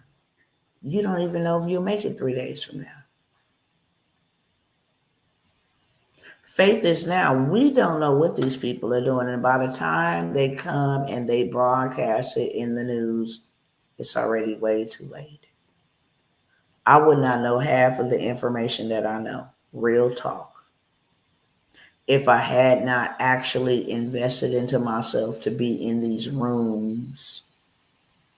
You don't even know if you'll make it 3 days from now. Faith is now. We don't know what these people are doing. And by the time they come and they broadcast it in the news, it's already way too late. I would not know half of the information that I know. Real talk. If I had not actually invested into myself to be in these rooms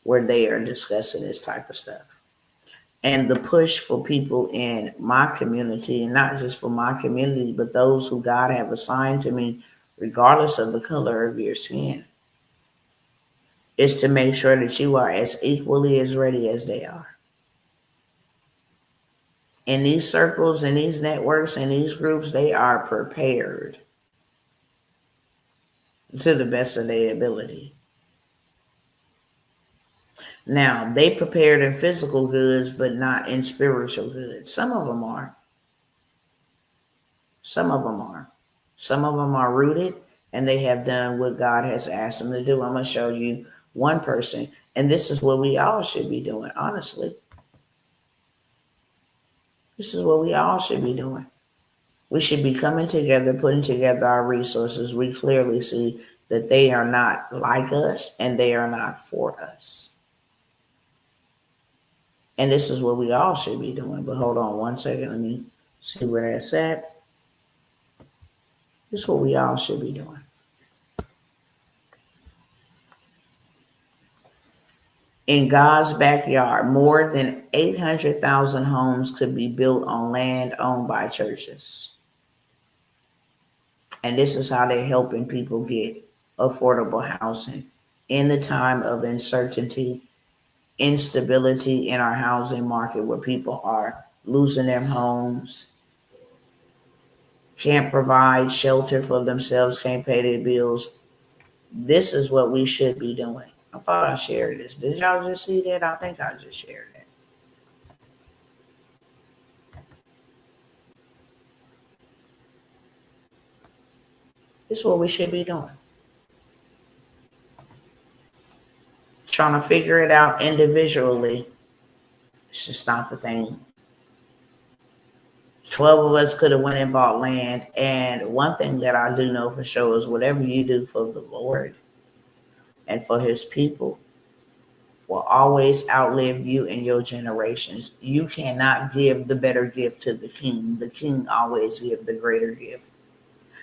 where they are discussing this type of stuff. And the push for people in my community, and not just for my community, but those who God have assigned to me, regardless of the color of your skin, is to make sure that you are as equally as ready as they are. In these circles, in these networks, in these groups, they are prepared to the best of their ability. Now, they prepared in physical goods, but not in spiritual goods. Some of them are. Some of them are. Some of them are rooted, and they have done what God has asked them to do. I'm going to show you one person, and this is what we all should be doing, honestly. This is what we all should be doing. We should be coming together, putting together our resources. We clearly see that they are not like us, and they are not for us. And this is what we all should be doing. But hold on one second. Let me see where that's at. This is what we all should be doing. In God's backyard, more than 800,000 homes could be built on land owned by churches. And this is how they're helping people get affordable housing in the time of uncertainty, instability in our housing market, where people are losing their homes, can't provide shelter for themselves, can't pay their bills. This is what we should be doing. I thought I shared this. Did y'all just see that? I think I just shared it. This is what we should be doing. Trying to figure it out individually, it's just not the thing. 12 of us could have went and bought land. And one thing that I do know for sure is whatever you do for the Lord and for his people will always outlive you and your generations. You cannot give the better gift to the king. The king always gives the greater gift.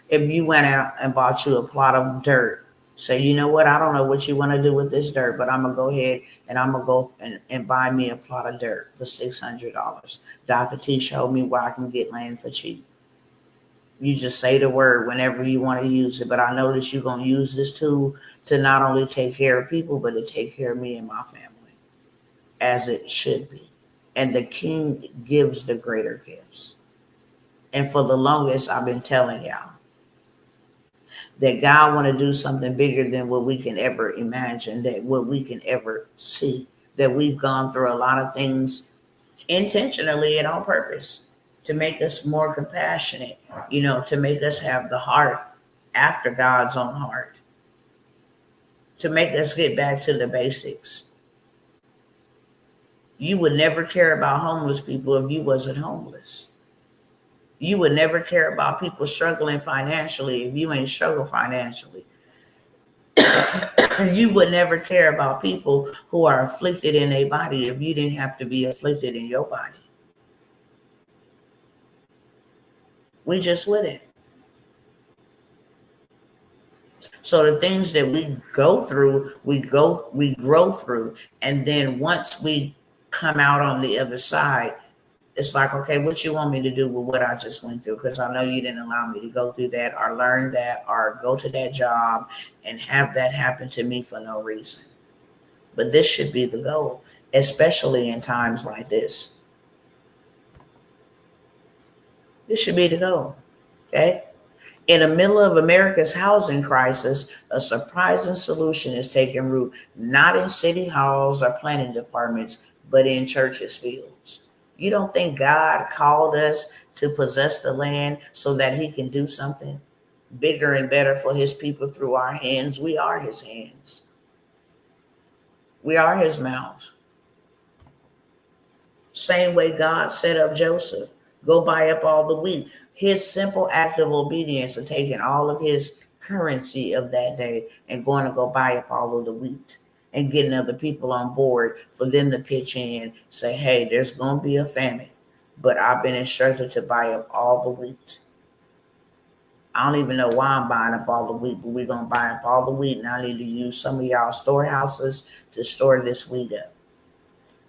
If you went out and bought you a plot of dirt Say, you know what? I don't know what you want to do with this dirt, but I'm going to go ahead and I'm going to go and buy me a plot of dirt for $600. Dr. T showed me where I can get land for cheap. You just say the word whenever you want to use it. But I know that you're going to use this tool to not only take care of people, but to take care of me and my family, as it should be. And the king gives the greater gifts. And for the longest, I've been telling y'all that God want to do something bigger than what we can ever imagine, that what we can ever see, that we've gone through a lot of things intentionally and on purpose to make us more compassionate, to make us have the heart after God's own heart, to make us get back to the basics. You would never care about homeless people if you wasn't homeless. You would never care about people struggling financially if you ain't struggled financially. You would never care about people who are afflicted in their body if you didn't have to be afflicted in your body. We just wouldn't. So the things that we go through, we grow through. And then once we come out on the other side, it's like, okay, what you want me to do with what I just went through? Because I know you didn't allow me to go through that or learn that or go to that job and have that happen to me for no reason. But this should be the goal, especially in times like this. This should be the goal, okay? In the middle of America's housing crisis, a surprising solution is taking root, not in city halls or planning departments, but in churches' fields. You don't think God called us to possess the land so that he can do something bigger and better for his people through our hands? We are his hands. We are his mouth. Same way God set up Joseph. Go buy up all the wheat. His simple act of obedience of taking all of his currency of that day and going to go buy up all of the wheat and getting other people on board for them to pitch in, say, hey, there's going to be a famine, but I've been instructed to buy up all the wheat. I don't even know why I'm buying up all the wheat, but we're going to buy up all the wheat, and I need to use some of y'all storehouses to store this wheat up.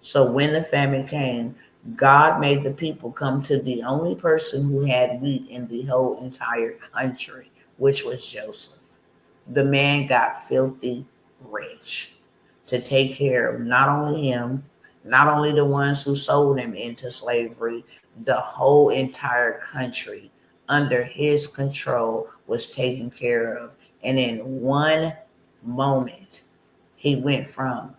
So when the famine came, God made the people come to the only person who had wheat in the whole entire country, which was Joseph. The man got filthy rich to take care of not only him, not only the ones who sold him into slavery, the whole entire country under his control was taken care of. And in one moment, he went from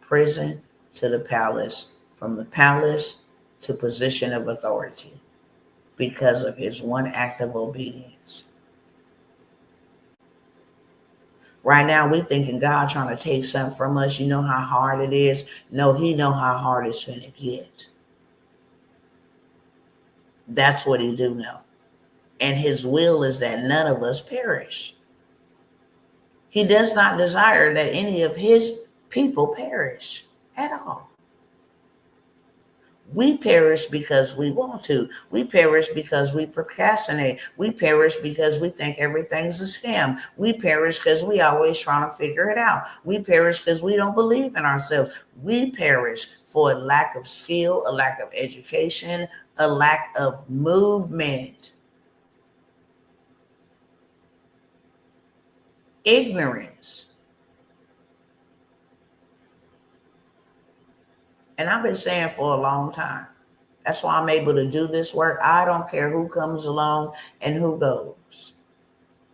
prison to the palace, from the palace to position of authority because of his one act of obedience. Right now, we thinking God trying to take something from us. You know how hard it is? No, he know how hard it's going to get. That's what he do know. And his will is that none of us perish. He does not desire that any of his people perish at all. We perish because we want to. We perish because we procrastinate. We perish because we think everything's a scam. We perish because we always trying to figure it out. We perish because we don't believe in ourselves. We perish for a lack of skill, a lack of education, a lack of movement. Ignorance. And I've been saying for a long time, that's why I'm able to do this work. I don't care who comes along and who goes.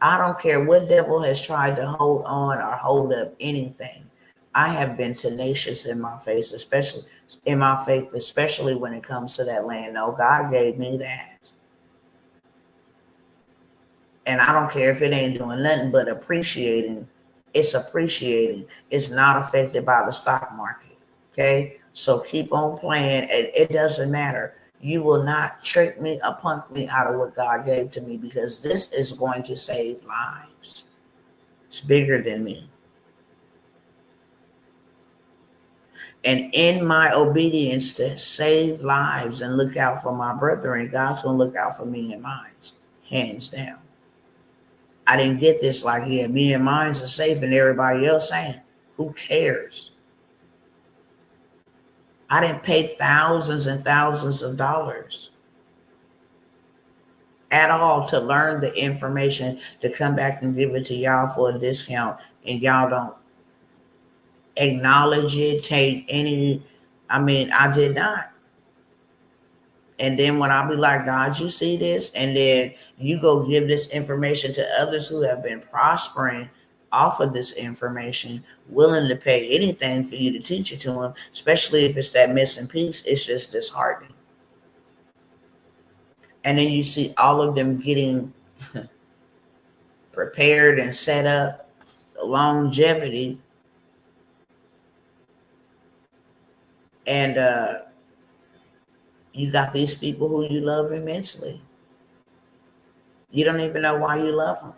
I don't care what devil has tried to hold on or hold up anything. I have been tenacious in my faith, especially when it comes to that land. No, God gave me that. And I don't care if it ain't doing nothing but appreciating. It's appreciating. It's not affected by the stock market. Okay? So keep on playing. It doesn't matter. You will not trick me or punk me out of what God gave to me, because this is going to save lives. It's bigger than me. And in my obedience to save lives and look out for my brethren, God's going to look out for me and mine, hands down. I didn't get this like, yeah, me and mine's are safe and everybody else saying, who cares? I didn't pay thousands and thousands of dollars at all to learn the information to come back and give it to y'all for a discount, and y'all don't acknowledge it, take any. I mean, I did not. And then when I be like, God, you see this, and then you go give this information to others who have been prospering off of this information, willing to pay anything for you to teach it to them, especially if it's that missing piece, it's just disheartening. And then you see all of them getting prepared and set up, longevity, and you got these people who you love immensely. You don't even know why you love them.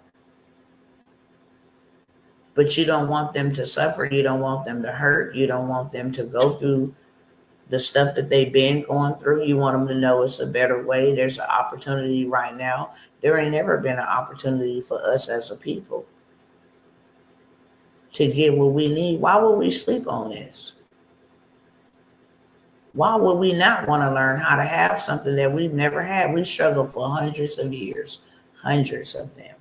But you don't want them to suffer. You don't want them to hurt. You don't want them to go through the stuff that they've been going through. You want them to know it's a better way. There's an opportunity right now. There ain't never been an opportunity for us as a people to get what we need. Why would we sleep on this? Why would we not want to learn how to have something that we've never had? We struggled for hundreds of years, hundreds of them.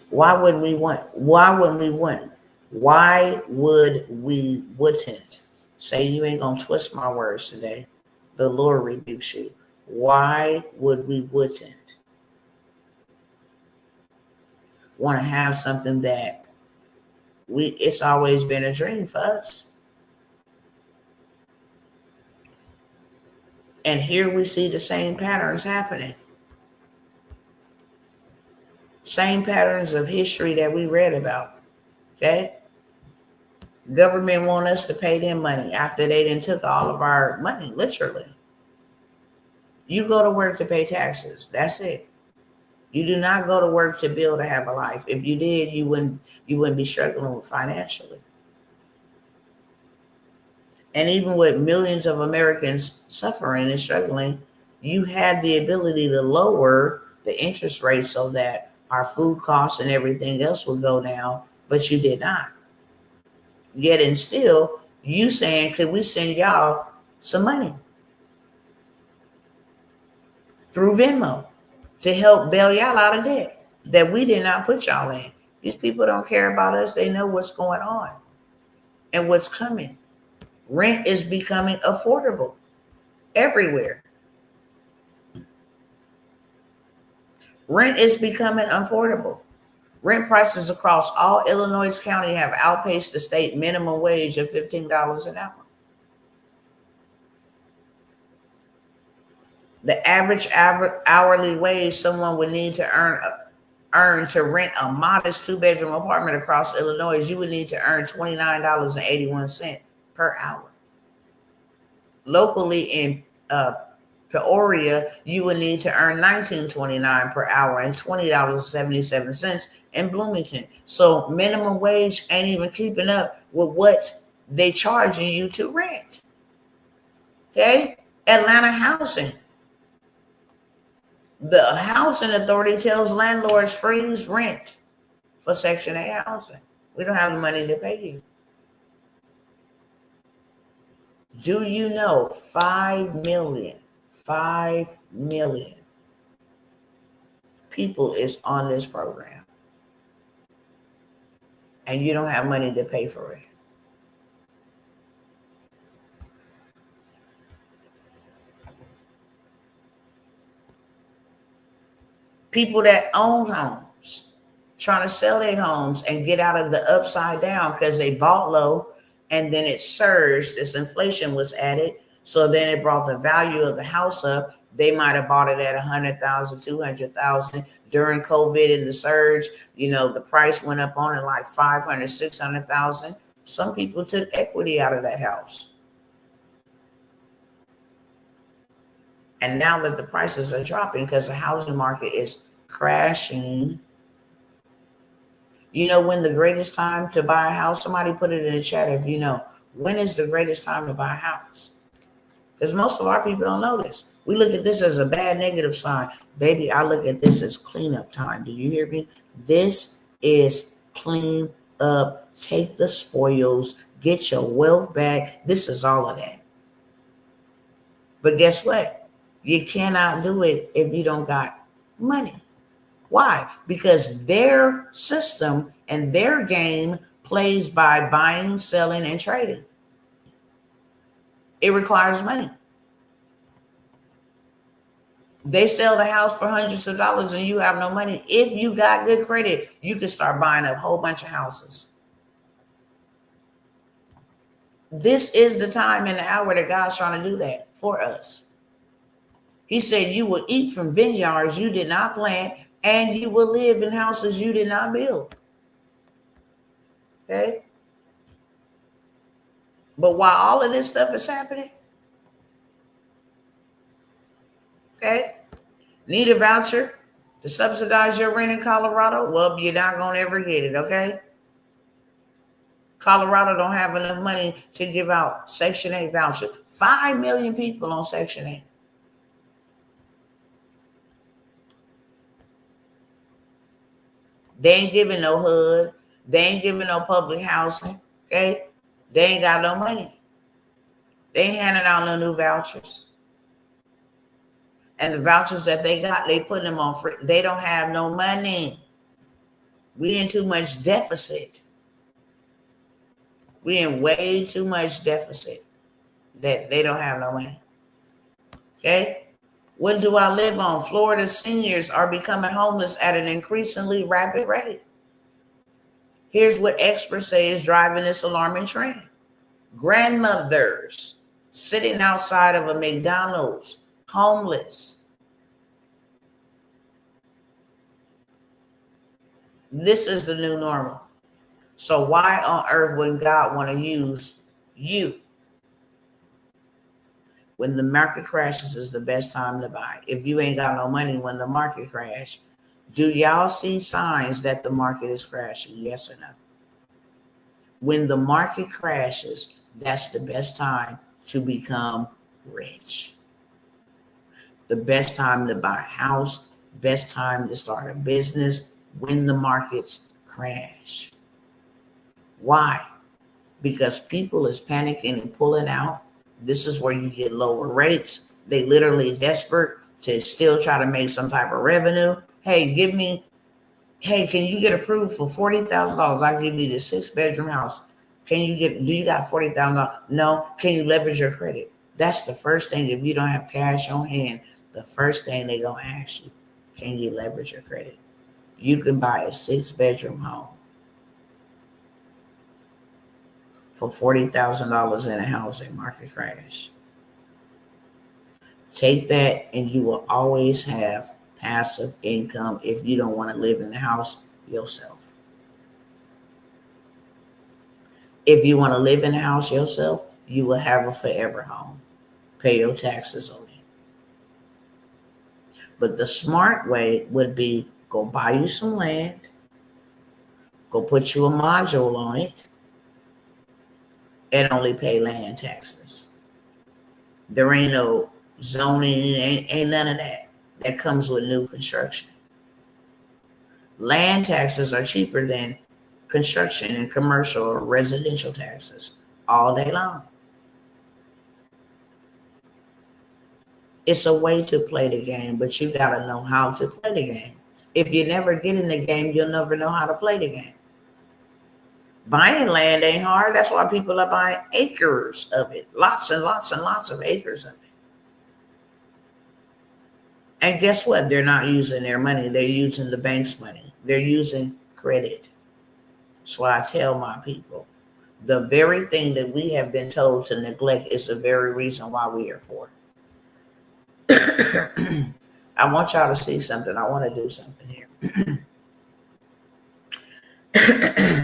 Why wouldn't we want? Why wouldn't we want? Why would we wouldn't? Say you ain't gonna twist my words today. The Lord rebukes you. Why would we wouldn't want to have something that it's always been a dream for us? And here we see the same patterns happening. Same patterns of history that we read about. Okay? Government want us to pay them money after they done took all of our money, literally. You go to work to pay taxes. That's it. You do not go to work to build to have a life. If you did, you wouldn't be struggling financially. And even with millions of Americans suffering and struggling, you had the ability to lower the interest rate so that our food costs and everything else would go down, but you did not. Yet and still, you saying, could we send y'all some money through Venmo to help bail y'all out of debt that we did not put y'all in? These people don't care about us. They know what's going on and what's coming. Rent is becoming affordable everywhere. Rent is becoming affordable. Rent prices across all Illinois County have outpaced the state minimum wage of $15 an hour. The average hourly wage someone would need to earn to rent a modest 2-bedroom apartment across Illinois, you would need to earn $29.81 per hour. Locally in Courier, you would need to earn $19.29 per hour and $20.77 in Bloomington. So minimum wage ain't even keeping up with what they charging you to rent. Okay? Atlanta housing. The housing authority tells landlords freeze rent for Section 8 housing. We don't have the money to pay you. Do you know 5 million people is on this program and you don't have money to pay for it? People that own homes trying to sell their homes and get out of the upside down because they bought low and then it surged. This inflation was added. So then it brought the value of the house up. They might have bought it at 100,000, 200,000 during COVID and the surge. You know, the price went up on it like 500, 600,000. Some people took equity out of that house. And now that the prices are dropping because the housing market is crashing, you know when the greatest time to buy a house? Somebody put it in the chat if you know. When is the greatest time to buy a house? Because most of our people don't know this. We look at this as a bad negative sign. Baby, I look at this as cleanup time. Do you hear me? This is clean up. Take the spoils. Get your wealth back. This is all of that. But guess what? You cannot do it if you don't got money. Why? Because their system and their game plays by buying, selling, and trading. It requires money. They sell the house for hundreds of dollars and you have no money. If you got good credit, you can start buying a whole bunch of houses. This is the time and the hour that God's trying to do that for us. He said, you will eat from vineyards you did not plant, and you will live in houses you did not build. Okay? But while all of this stuff is happening, okay, need a voucher to subsidize your rent in Colorado? Well, you're not going to ever get it, okay? Colorado don't have enough money to give out Section 8 vouchers. 5 million people on Section 8. They ain't giving no HUD. They ain't giving no public housing, okay? They ain't got no money. They ain't handing out no new vouchers. And the vouchers that they got, they put them on free. They don't have no money. We in too much deficit. We in way too much deficit that they don't have no money. Okay? What do I live on? Florida seniors are becoming homeless at an increasingly rapid rate. Here's what experts say is driving this alarming trend. Grandmothers sitting outside of a McDonald's, homeless. This is the new normal. So why on earth would God want to use you? When the market crashes is the best time to buy. If you ain't got no money when the market crash, do y'all see signs that the market is crashing? Yes or no? When the market crashes, that's the best time to become rich. The best time to buy a house, best time to start a business when the markets crash. Why? Because people is panicking and pulling out. This is where you get lower rates. They literally desperate to still try to make some type of revenue. Hey, can you get approved for $40,000? I'll give you this 6-bedroom house. Do you got $40,000? No. Can you leverage your credit? That's the first thing. If you don't have cash on hand, the first thing they're going to ask you, can you leverage your credit? You can buy a 6-bedroom home for $40,000 in a housing market crash. Take that and you will always have passive income if you don't want to live in the house yourself. If you want to live in the house yourself, you will have a forever home. Pay your taxes on it. But the smart way would be go buy you some land, go put you a module on it, and only pay land taxes. There ain't no zoning, ain't none of that. That comes with new construction. Land taxes are cheaper than construction and commercial or residential taxes all day long. It's a way to play the game, but you got to know how to play the game. If you never get in the game, you'll never know how to play the game. Buying land ain't hard. That's why people are buying acres of it. Lots and lots and lots of acres of it. And guess what? They're not using their money. They're using the bank's money. They're using credit. So I tell my people, the very thing that we have been told to neglect is the very reason why we are poor. I want y'all to see something. I want to do something here.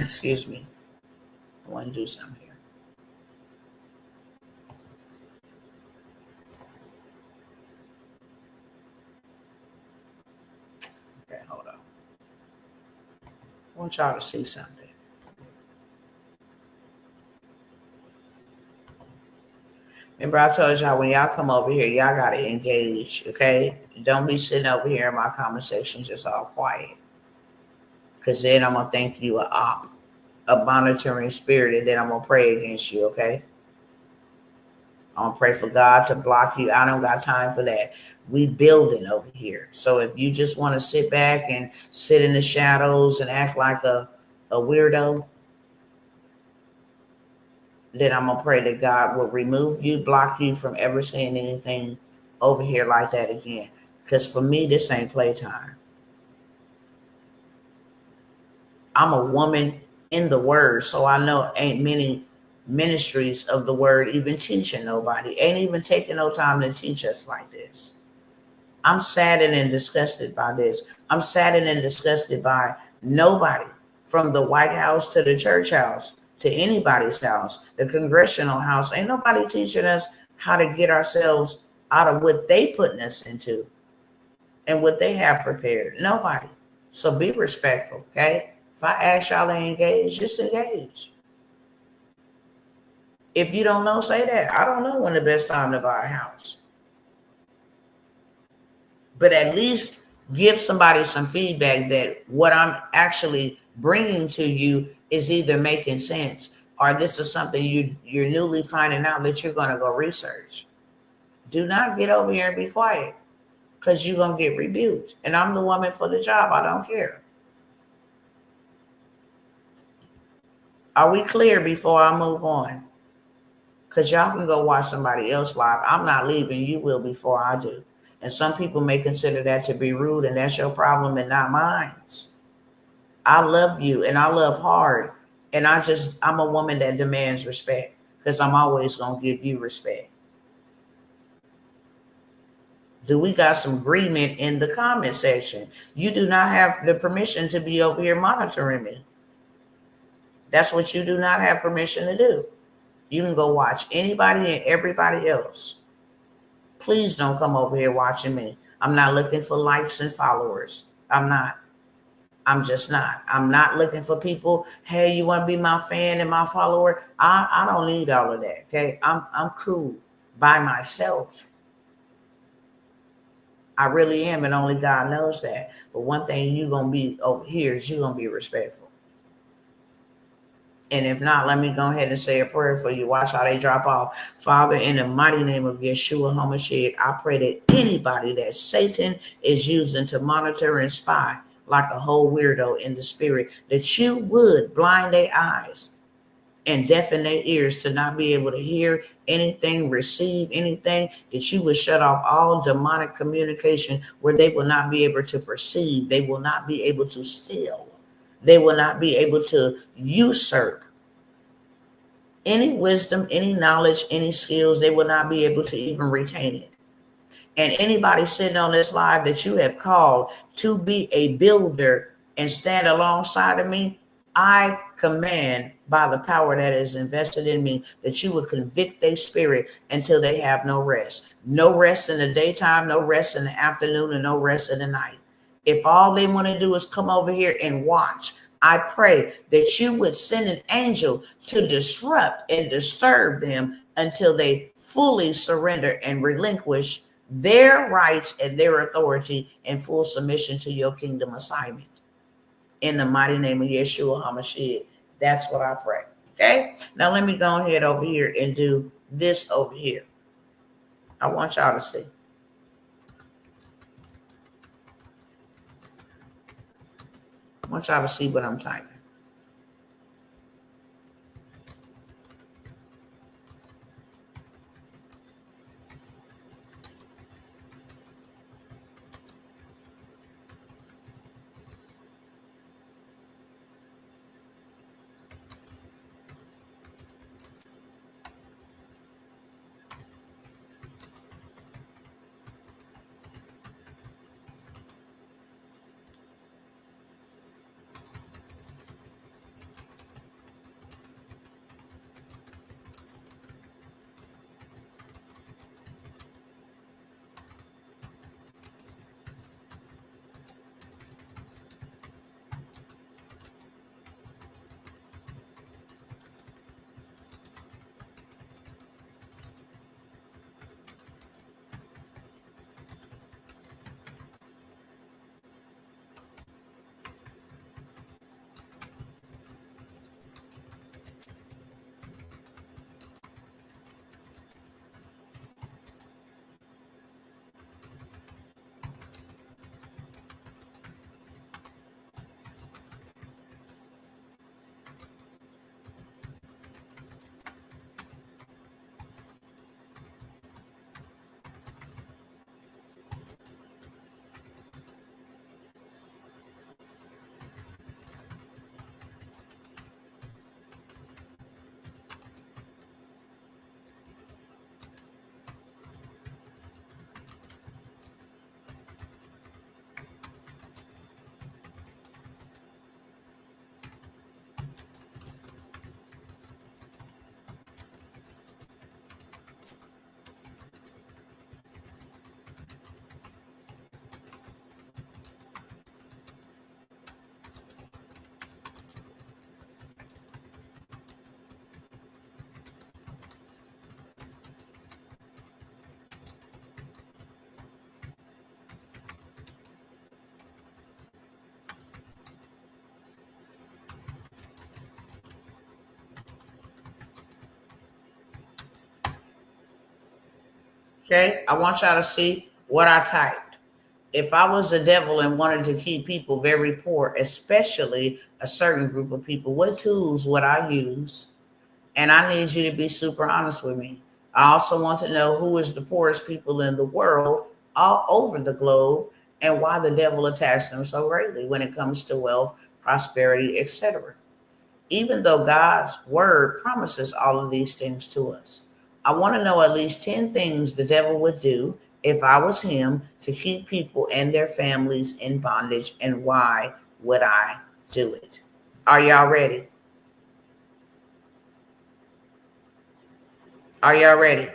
Excuse me. I want to do something here. Okay, hold on. I want y'all to see something. Remember, I told y'all when y'all come over here, y'all gotta engage, okay? Don't be sitting over here in my conversation just all quiet, because then I'm gonna think you a op, a monitoring spirit, and then I'm gonna pray against you, okay? I'm gonna pray for God to block you. I don't got time for that. We building over here. So if you just want to sit back and sit in the shadows and act like a weirdo, then I'm gonna pray that God will remove you, block you from ever saying anything over here like that again. Because for me, this ain't playtime. I'm a woman in the word, so I know ain't many ministries of the word even teaching nobody. Ain't even taking no time to teach us like this. I'm saddened and disgusted by this. I'm saddened and disgusted by nobody, from the White House to the church house to anybody's house, the congressional house. Ain't nobody teaching us how to get ourselves out of what they putting us into and what they have prepared. Nobody. So be respectful, okay? If I ask y'all to engage, just engage. If you don't know, say that. I don't know when the best time to buy a house. But at least give somebody some feedback that what I'm actually bringing to you is either making sense or this is something you're newly finding out that you're going to go research. Do not get over here and be quiet, because you're going to get rebuked. And I'm the woman for the job. I don't care. Are we clear before I move on? Because y'all can go watch somebody else live. I'm not leaving. You will before I do. And some people may consider that to be rude, and that's your problem and not mine. I love you and I love hard. And I'm a woman that demands respect, because I'm always going to give you respect. Do we got some agreement in the comment section? You do not have the permission to be over here monitoring me. That's what you do not have permission to do. You can go watch anybody and everybody else. Please don't come over here watching me. I'm not looking for likes and followers. I'm not. I'm just not. I'm not looking for people. Hey, you want to be my fan and my follower? I don't need all of that. Okay. I'm cool by myself. I really am, and only God knows that. But one thing you're gonna be over here is you're gonna be respectful. And if not, let me go ahead and say a prayer for you. Watch how they drop off. Father, in the mighty name of Yeshua HaMashiach, I pray that anybody that Satan is using to monitor and spy like a whole weirdo in the spirit, that you would blind their eyes and deafen their ears to not be able to hear anything, receive anything, that you would shut off all demonic communication where they will not be able to perceive. They will not be able to steal. They will not be able to usurp any wisdom, any knowledge, any skills. They will not be able to even retain it. And anybody sitting on this live that you have called to be a builder and stand alongside of me, I command by the power that is invested in me that you would convict their spirit until they have no rest. No rest in the daytime, no rest in the afternoon, and no rest in the night. If all they want to do is come over here and watch, I pray that you would send an angel to disrupt and disturb them until they fully surrender and relinquish their rights and their authority in full submission to your kingdom assignment. In the mighty name of Yeshua HaMashiach, that's what I pray. Okay? Now let me go ahead over here and do this over here. I want y'all to see. I want y'all to see what I'm typing. Okay, I want y'all to see what I typed. If I was the devil and wanted to keep people very poor, especially a certain group of people, what tools would I use? And I need you to be super honest with me. I also want to know who is the poorest people in the world all over the globe and why the devil attacks them so greatly when it comes to wealth, prosperity, etc. Even though God's word promises all of these things to us. I want to know at least 10 things the devil would do if I was him to keep people and their families in bondage, and why would I do it? Are y'all ready? Are y'all ready?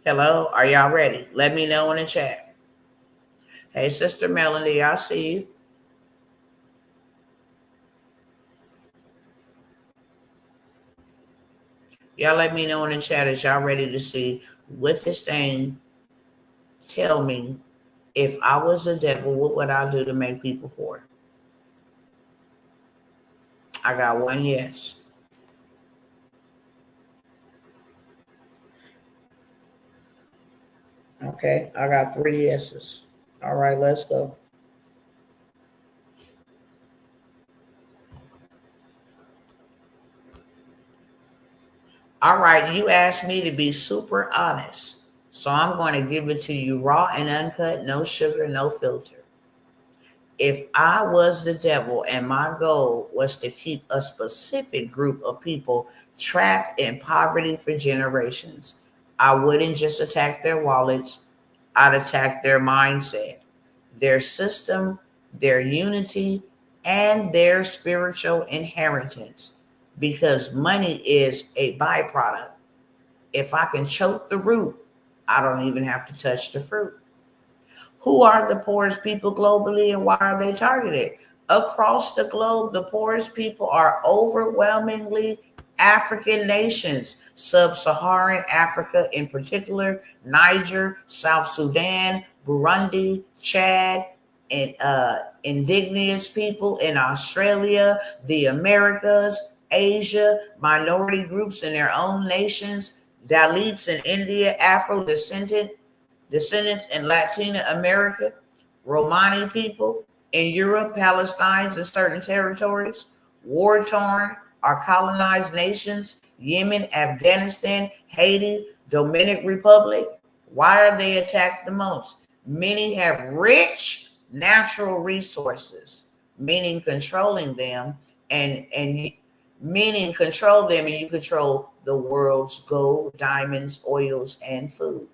Hello, are y'all ready? Let me know in the chat. Hey, Sister Melody, I see you. Y'all let me know in the chat as y'all ready to see what this thing tell me. If I was a devil, what would I do to make people poor? I got one yes. Okay, I got 3 yeses. All right, let's go. All right, you asked me to be super honest. So I'm going to give it to you raw and uncut, no sugar, no filter. If I was the devil and my goal was to keep a specific group of people trapped in poverty for generations, I wouldn't just attack their wallets, I'd attack their mindset, their system, their unity, and their spiritual inheritance, because money is a byproduct. If I can choke the root, I don't even have to touch the fruit. Who are the poorest people globally and why are they targeted? Across the globe, the poorest people are overwhelmingly African nations, sub-Saharan Africa in particular, Niger, South Sudan, Burundi, Chad, and indigenous people in Australia, the Americas, Asia, minority groups in their own nations, Dalits in India, descendants in Latin America, Romani people in Europe, Palestinians in certain territories, war-torn or colonized nations, Yemen, Afghanistan, Haiti, Dominican Republic. Why are they attacked the most? Many have rich natural resources, meaning controlling them, and meaning control them, and you control the world's gold, diamonds, oils, and food.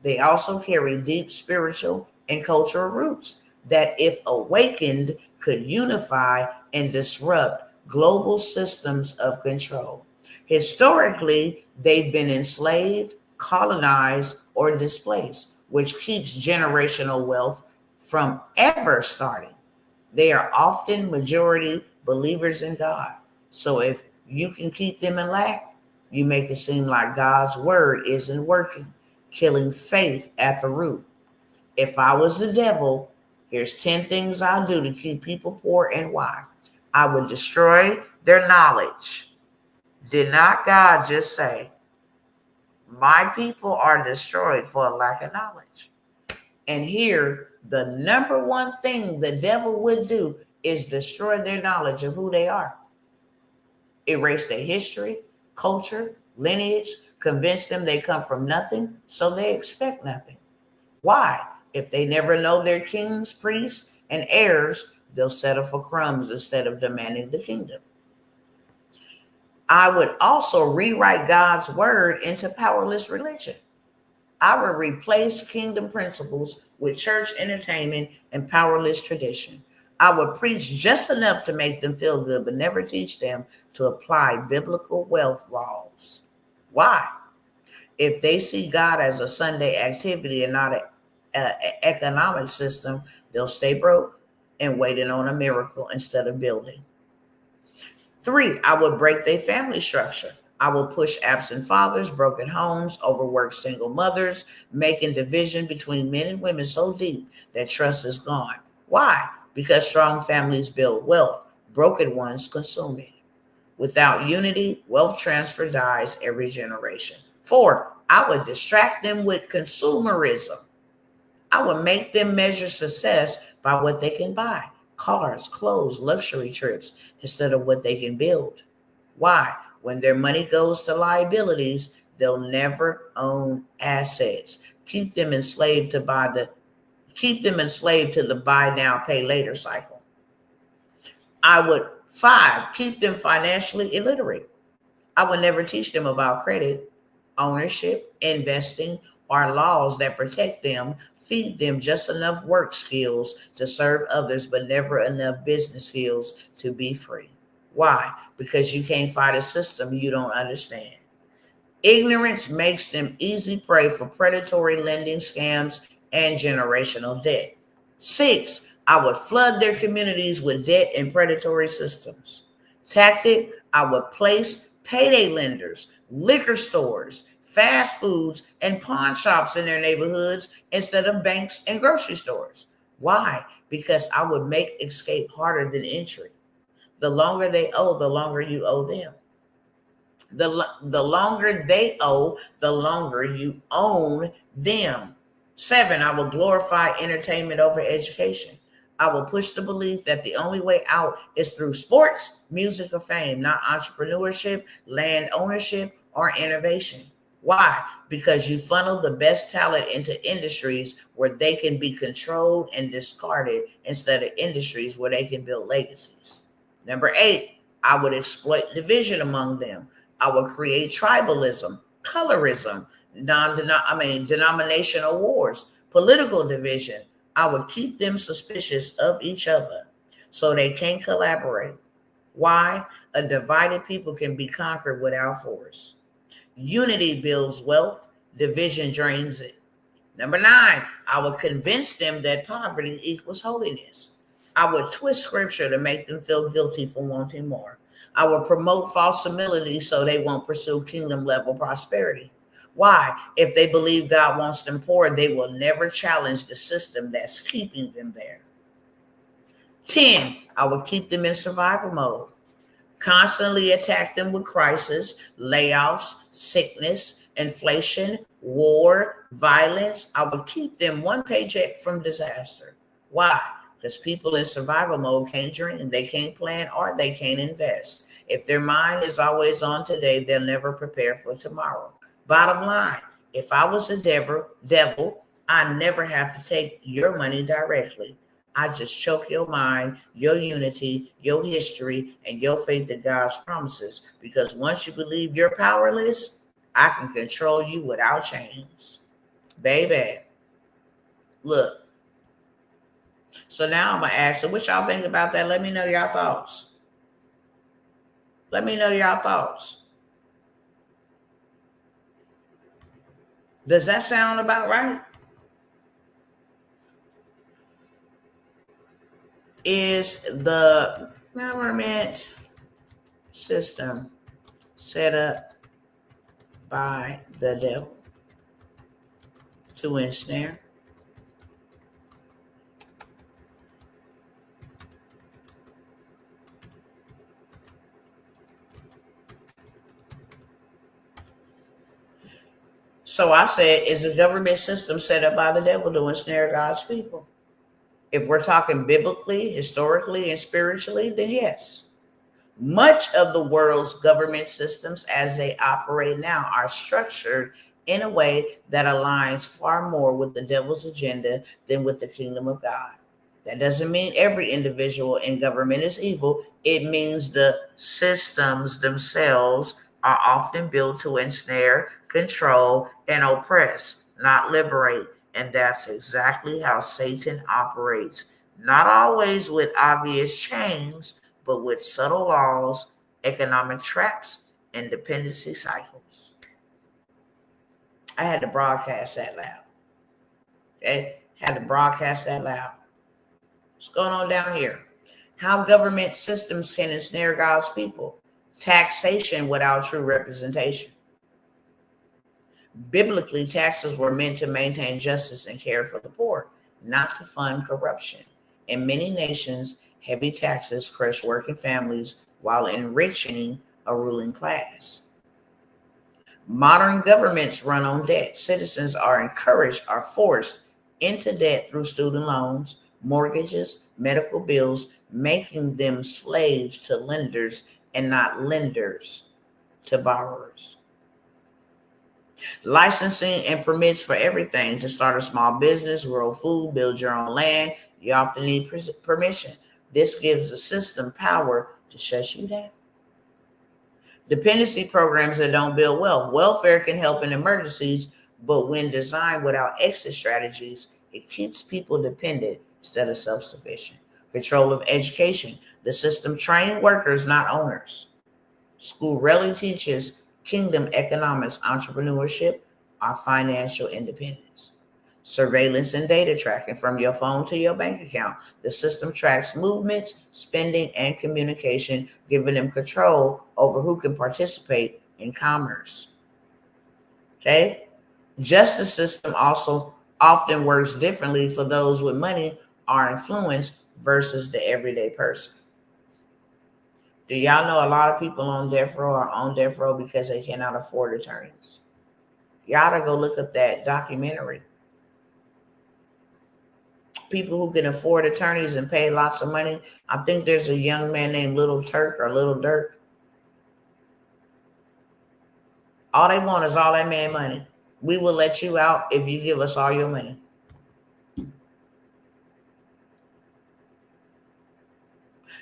They also carry deep spiritual and cultural roots that, if awakened, could unify and disrupt global systems of control. Historically, they've been enslaved, colonized, or displaced, which keeps generational wealth from ever starting. They are often majority believers in God. So if you can keep them in lack, you make it seem like God's word isn't working, killing faith at the root. If I was the devil, here's 10 things I'll do to keep people poor and why. I would destroy their knowledge. Did not God just say, my people are destroyed for a lack of knowledge? And here, the number one thing the devil would do is destroy their knowledge of who they are. Erase their history, culture, lineage, convince them they come from nothing, so they expect nothing. Why? If they never know their kings, priests, and heirs, they'll settle for crumbs instead of demanding the kingdom. I would also rewrite God's word into powerless religion. I would replace kingdom principles with church entertainment and powerless tradition. I would preach just enough to make them feel good, but never teach them to apply biblical wealth laws. Why? If they see God as a Sunday activity and not an economic system, they'll stay broke and waiting on a miracle instead of building. 3, I would break their family structure. I will push absent fathers, broken homes, overworked single mothers, making division between men and women so deep that trust is gone. Why? Because strong families build wealth, broken ones consume it. Without unity, wealth transfer dies every generation. 4, I would distract them with consumerism. I would make them measure success by what they can buy: cars, clothes, luxury trips, instead of what they can build. Why? When their money goes to liabilities, they'll never own assets. Keep them enslaved to the buy now, pay later cycle. I would 5, keep them financially illiterate. I would never teach them about credit, ownership, investing, or laws that protect them. Feed them just enough work skills to serve others, but never enough business skills to be free. Why? Because you can't fight a system you don't understand. Ignorance makes them easy prey for predatory lending scams and generational debt. 6, I would flood their communities with debt and predatory systems. Tactic, I would place payday lenders, liquor stores, fast foods, and pawn shops in their neighborhoods instead of banks and grocery stores. Why? Because I would make escape harder than entry. The longer they owe, the longer you owe them. The longer they owe, the longer you own them. 7, I will glorify entertainment over education. I will push the belief that the only way out is through sports, music, or fame, not entrepreneurship, land ownership, or innovation. Why? Because you funnel the best talent into industries where they can be controlled and discarded instead of industries where they can build legacies. Number 8, I would exploit division among them. I would create tribalism, colorism, denominational wars, political division. I would keep them suspicious of each other so they can't collaborate. Why? A divided people can be conquered without force. Unity builds wealth, division drains it. Number 9, I would convince them that poverty equals holiness. I would twist scripture to make them feel guilty for wanting more. I would promote false humility so they won't pursue kingdom level prosperity. Why? If they believe God wants them poor, they will never challenge the system that's keeping them there. 10, I would keep them in survival mode. Constantly attack them with crisis, layoffs, sickness, inflation, war, violence. I would keep them one paycheck from disaster. Why? Because people in survival mode can't dream, they can't plan, or they can't invest. If their mind is always on today, they'll never prepare for tomorrow. Bottom line, if I was a devil, I never have to take your money directly. I just choke your mind, your unity, your history, and your faith in God's promises. Because once you believe you're powerless, I can control you without chains. Baby, look. So now I'm going to ask, so what y'all think about that? Let me know y'all thoughts. Let me know y'all thoughts. Does that sound about right? Is the government system set up by the devil to ensnare? So I said, is the government system set up by the devil to ensnare God's people? If we're talking biblically, historically, and spiritually, then yes. Much of the world's government systems as they operate now are structured in a way that aligns far more with the devil's agenda than with the kingdom of God. That doesn't mean every individual in government is evil. It means the systems themselves are often built to ensnare, control, and oppress, not liberate. And that's exactly how Satan operates. Not always with obvious chains, but with subtle laws, economic traps, and dependency cycles. I had to broadcast that loud. Okay? Had to broadcast that loud. What's going on down here? How government systems can ensnare God's people. Taxation without true representation. Biblically, taxes were meant to maintain justice and care for the poor, not to fund corruption. In many nations, heavy taxes crush working families while enriching a ruling class. Modern governments run on debt. Citizens are encouraged or forced into debt through student loans, mortgages, medical bills, making them slaves to lenders and not lenders to borrowers. Licensing and permits for everything. To start a small business, grow food, build your own land, you often need permission. This gives the system power to shut you down. Dependency programs that don't build wealth. Welfare can help in emergencies, but when designed without exit strategies, it keeps people dependent instead of self-sufficient. Control of education. The system trains workers, not owners. School rarely teaches kingdom economics, entrepreneurship, or financial independence. Surveillance and data tracking from your phone to your bank account. The system tracks movements, spending, and communication, giving them control over who can participate in commerce. Okay? Justice system also often works differently for those with money or influence versus the everyday person. Do y'all know a lot of people on death row are on death row because they cannot afford attorneys? Y'all ought to go look up that documentary. People who can afford attorneys and pay lots of money. I think there's a young man named Little Turk or Little Dirk. All they want is all that man money. We will let you out if you give us all your money.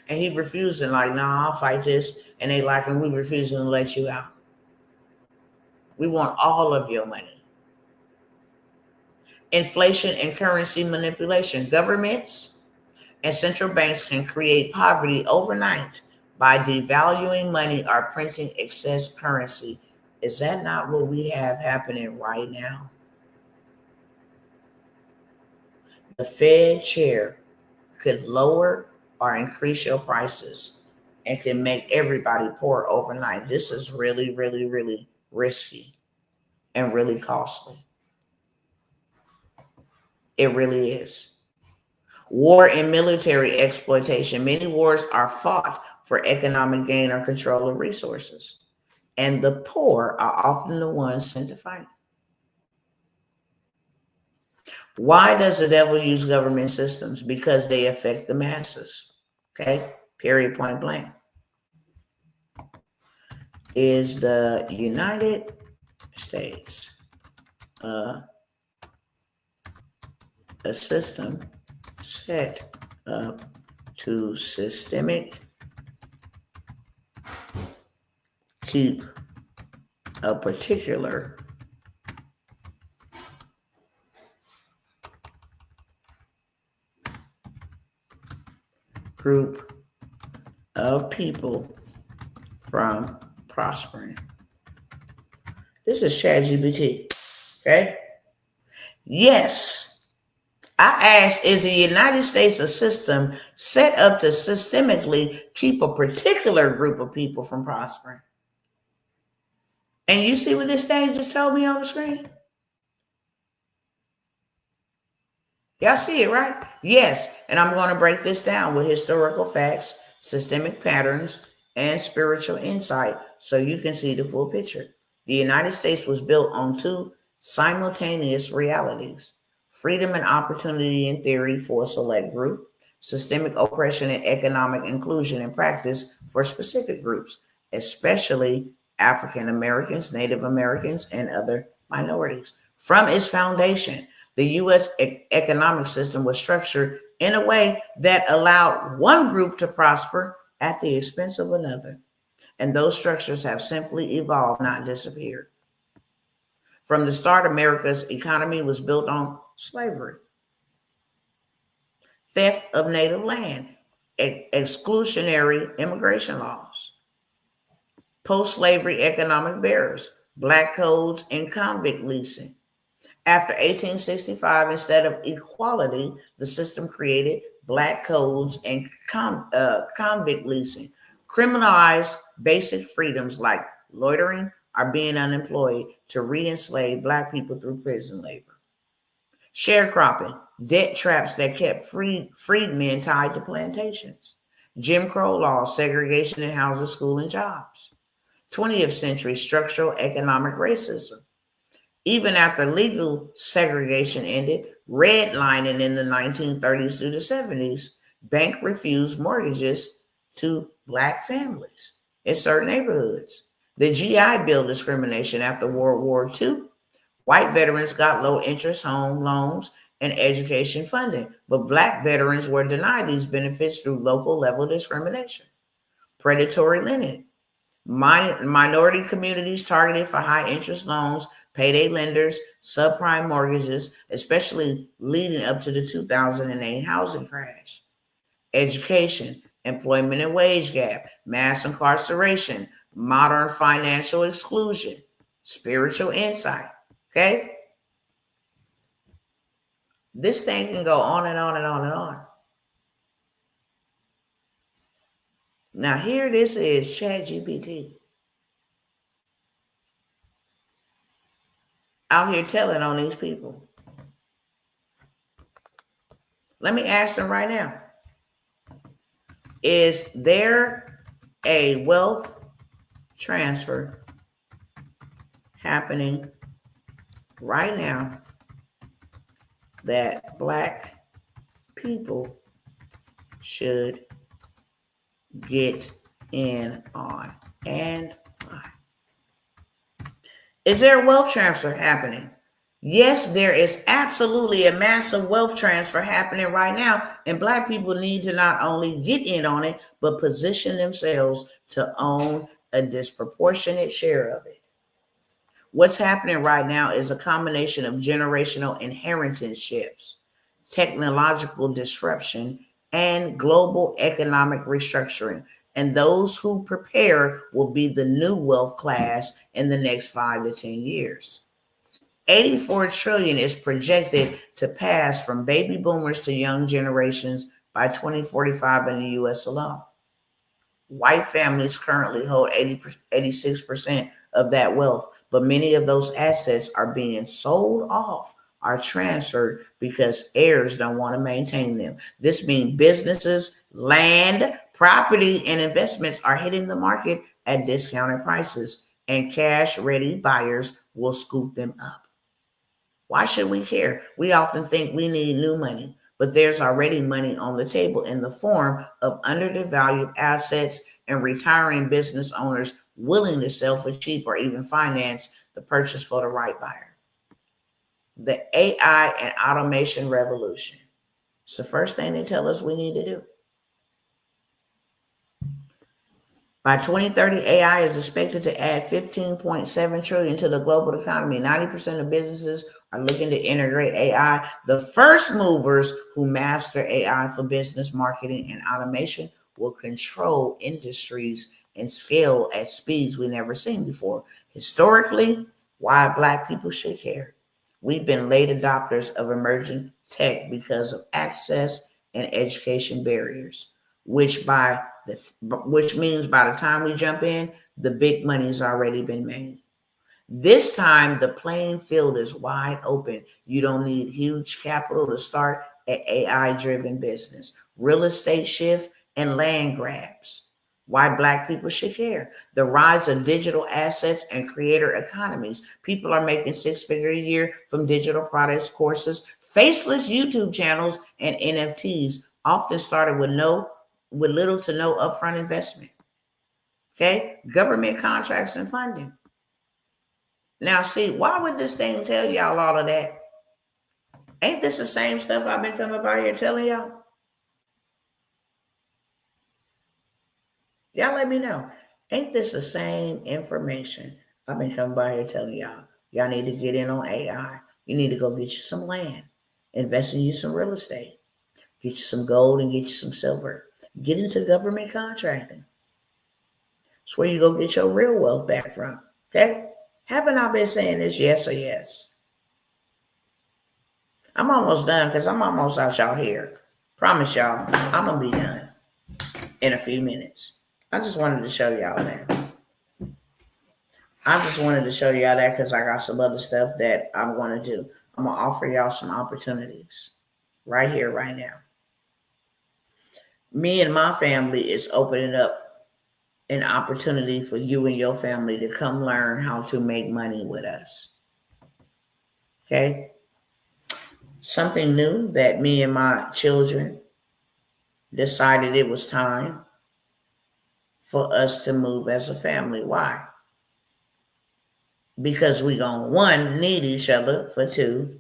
And he refusing, like, nah, I'll fight this. And they like, and we refusing to let you out. We want all of your money. Inflation and currency manipulation. Governments and central banks can create poverty overnight by devaluing money or printing excess currency. Is that not what we have happening right now? The Fed chair could lower or increase your prices and can make everybody poor overnight. This is really, really, really risky and really costly. It really is. War and military exploitation. Many wars are fought for economic gain or control of resources, and the poor are often the ones sent to fight. Why does the devil use government systems? Because they affect the masses. Okay, period, point blank. Is the United States a system set up to systemic keep a particular group of people from prospering? This is ChatGPT. Okay. Yes. I asked, is the United States a system set up to systemically keep a particular group of people from prospering? And you see what this thing just told me on the screen? Y'all see it, right? Yes. And I'm going to break this down with historical facts, systemic patterns, and spiritual insight so you can see the full picture. The United States was built on two simultaneous realities: freedom and opportunity in theory for a select group, systemic oppression and economic inclusion in practice for specific groups, especially African Americans, Native Americans, and other minorities. From its foundation, the U.S. economic system was structured in a way that allowed one group to prosper at the expense of another. And those structures have simply evolved, not disappeared. From the start, America's economy was built on slavery, theft of native land, exclusionary immigration laws, post-slavery economic barriers, black codes, and convict leasing. After 1865, instead of equality, the system created black codes and convict leasing, criminalized basic freedoms like loitering or being unemployed to re-enslave black people through prison labor. Sharecropping, debt traps that kept freedmen tied to plantations. Jim Crow laws, segregation in houses, school, and jobs. 20th century structural economic racism. Even after legal segregation ended, redlining in the 1930s through the 70s, banks refused mortgages to Black families in certain neighborhoods. The GI Bill discrimination after World War II, white veterans got low interest home loans and education funding, but Black veterans were denied these benefits through local level discrimination. Predatory lending. Minority communities targeted for high interest loans, payday lenders, subprime mortgages, especially leading up to the 2008 housing crash. Education, employment and wage gap, mass incarceration, modern financial exclusion, spiritual insight. Okay? This thing can go on and on and on and on. Now, here this is ChatGPT out here telling on these people. Let me ask them right now. Is there a wealth transfer happening right now that Black people should get in on? And why? Is there a wealth transfer happening? Yes, there is absolutely a massive wealth transfer happening right now, and Black people need to not only get in on it, but position themselves to own a disproportionate share of it. What's happening right now is a combination of generational inheritance shifts, technological disruption, and global economic restructuring. And those who prepare will be the new wealth class in the next 5 to 10 years. 84 trillion is projected to pass from baby boomers to young generations by 2045 in the US alone. White families currently hold 86% of that wealth, but many of those assets are being sold off, are transferred because heirs don't want to maintain them. This means businesses, land, property, and investments are hitting the market at discounted prices, and cash-ready buyers will scoop them up. Why should we care? We often think we need new money, but there's already money on the table in the form of undervalued assets and retiring business owners willing to sell for cheap or even finance the purchase for the right buyer. The AI and automation revolution. It's the first thing they tell us we need to do. By 2030, AI is expected to add 15.7 trillion to the global economy. 90% of businesses are looking to integrate AI. The first movers who master AI for business marketing and automation will control industries and scale at speeds we've never seen before. Historically, why Black people should care. We've been late adopters of emerging tech because of access and education barriers, which means by the time we jump in, the big money's already been made. This time, the playing field is wide open. You don't need huge capital to start an AI-driven business. Real estate shift and land grabs. Why Black people should care. The rise of digital assets and creator economies. People are making six-figure a year from digital products, courses, faceless YouTube channels, and NFTs, often started with little to no upfront investment. Okay? Government contracts and funding. Now, see, why would this thing tell y'all all of that? Ain't this the same stuff I've been coming by here telling y'all? Y'all let me know. Ain't this the same information I've been coming by here telling y'all? Y'all need to get in on AI. You need to go get you some land. Invest in you some real estate. Get you some gold and get you some silver. Get into government contracting. It's where you go get your real wealth back from. Okay? Haven't I been saying this yes or yes? I'm almost done because I'm almost out y'all here. Promise y'all, I'm going to be done in a few minutes. I just wanted to show y'all that. I just wanted to show y'all that because I got some other stuff that I'm going to do. I'm going to offer y'all some opportunities right here, right now. Me and my family is opening up an opportunity for you and your family to come learn how to make money with us. Okay? Something new that me and my children decided it was time for us to move as a family. Why? Because we gonna, one, need each other, for two,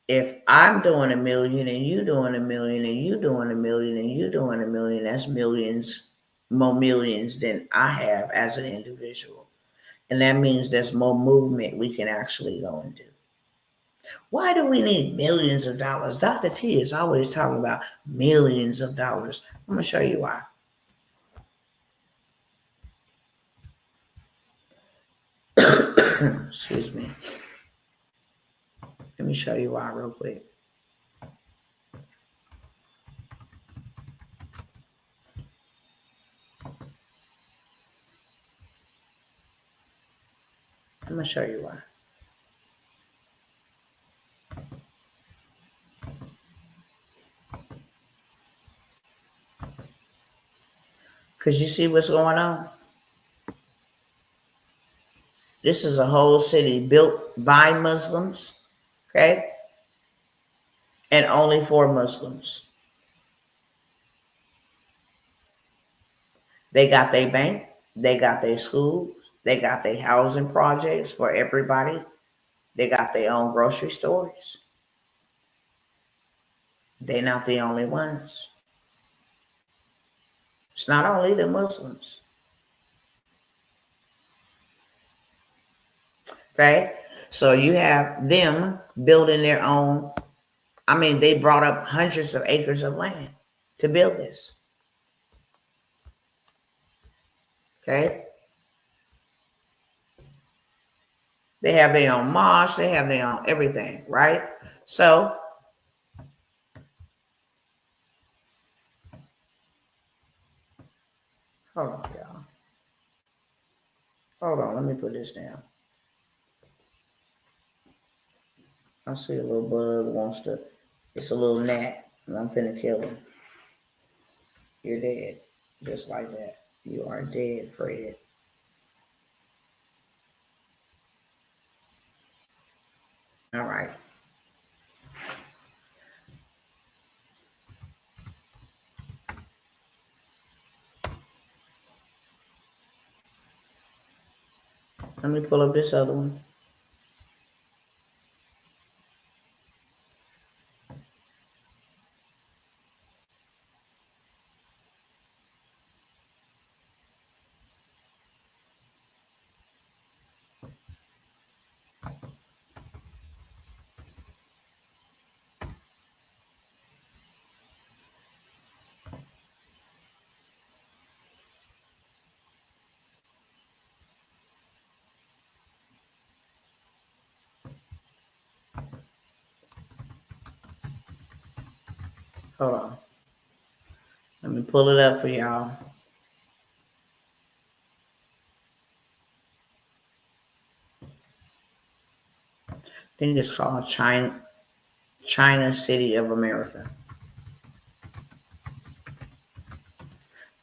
if I'm doing $1 million and you doing $1 million and you doing $1 million and you doing $1 million, that's millions, more millions than I have as an individual. And that means there's more movement we can actually go and do. Why do we need millions of dollars? Dr. T is always talking about millions of dollars. I'm going to show you why. Excuse me. Let me show you why real quick. I'm going to show you why. Because you see what's going on? This is a whole city built by Muslims, okay? And only for Muslims. They got their bank, they got their schools, they got their housing projects for everybody. They got their own grocery stores. They're not the only ones. It's not only the Muslims. Okay? So you have them building their own. I mean, they brought up hundreds of acres of land to build this. Okay? They have their own mosque, they have their own everything, right? So, hold on, y'all. Hold on, let me put this down. I see a little bug wants to, it's a little gnat, and I'm finna kill him. You're dead, just like that. You are dead, Fred. All right. Let me pull up this other one. Hold on. Let me pull it up for y'all. I think it's called China City of America.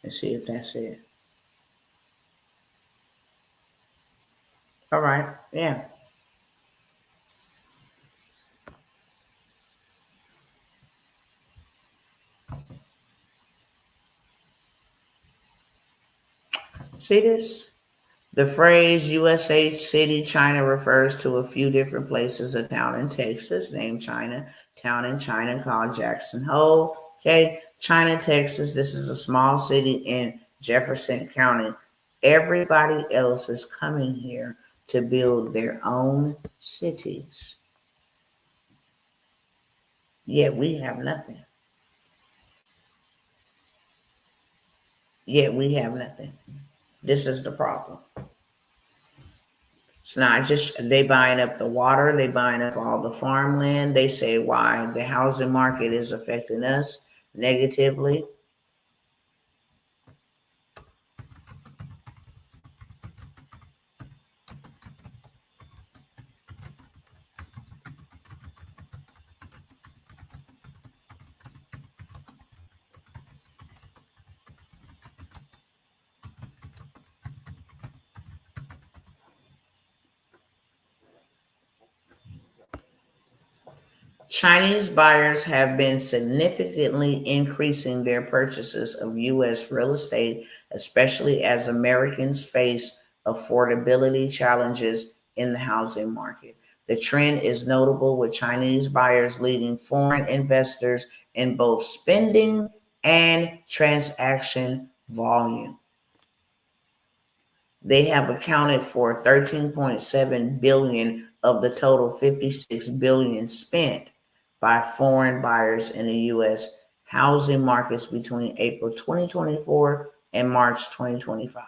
Let's see if that's it. All right, yeah. See this? The phrase USH City, China refers to a few different places, a town in Texas named China, town in China called Jackson Hole. Okay, China, Texas. This is a small city in Jefferson County. Everybody else is coming here to build their own cities. Yet we have nothing. Yet we have nothing. This is the problem. It's not just they buying up the water, they buying up all the farmland. They say why the housing market is affecting us negatively. Chinese buyers have been significantly increasing their purchases of U.S. real estate, especially as Americans face affordability challenges in the housing market. The trend is notable, with Chinese buyers leading foreign investors in both spending and transaction volume. They have accounted for 13.7 billion of the total 56 billion spent by foreign buyers in the U.S. housing markets between April 2024 and March 2025.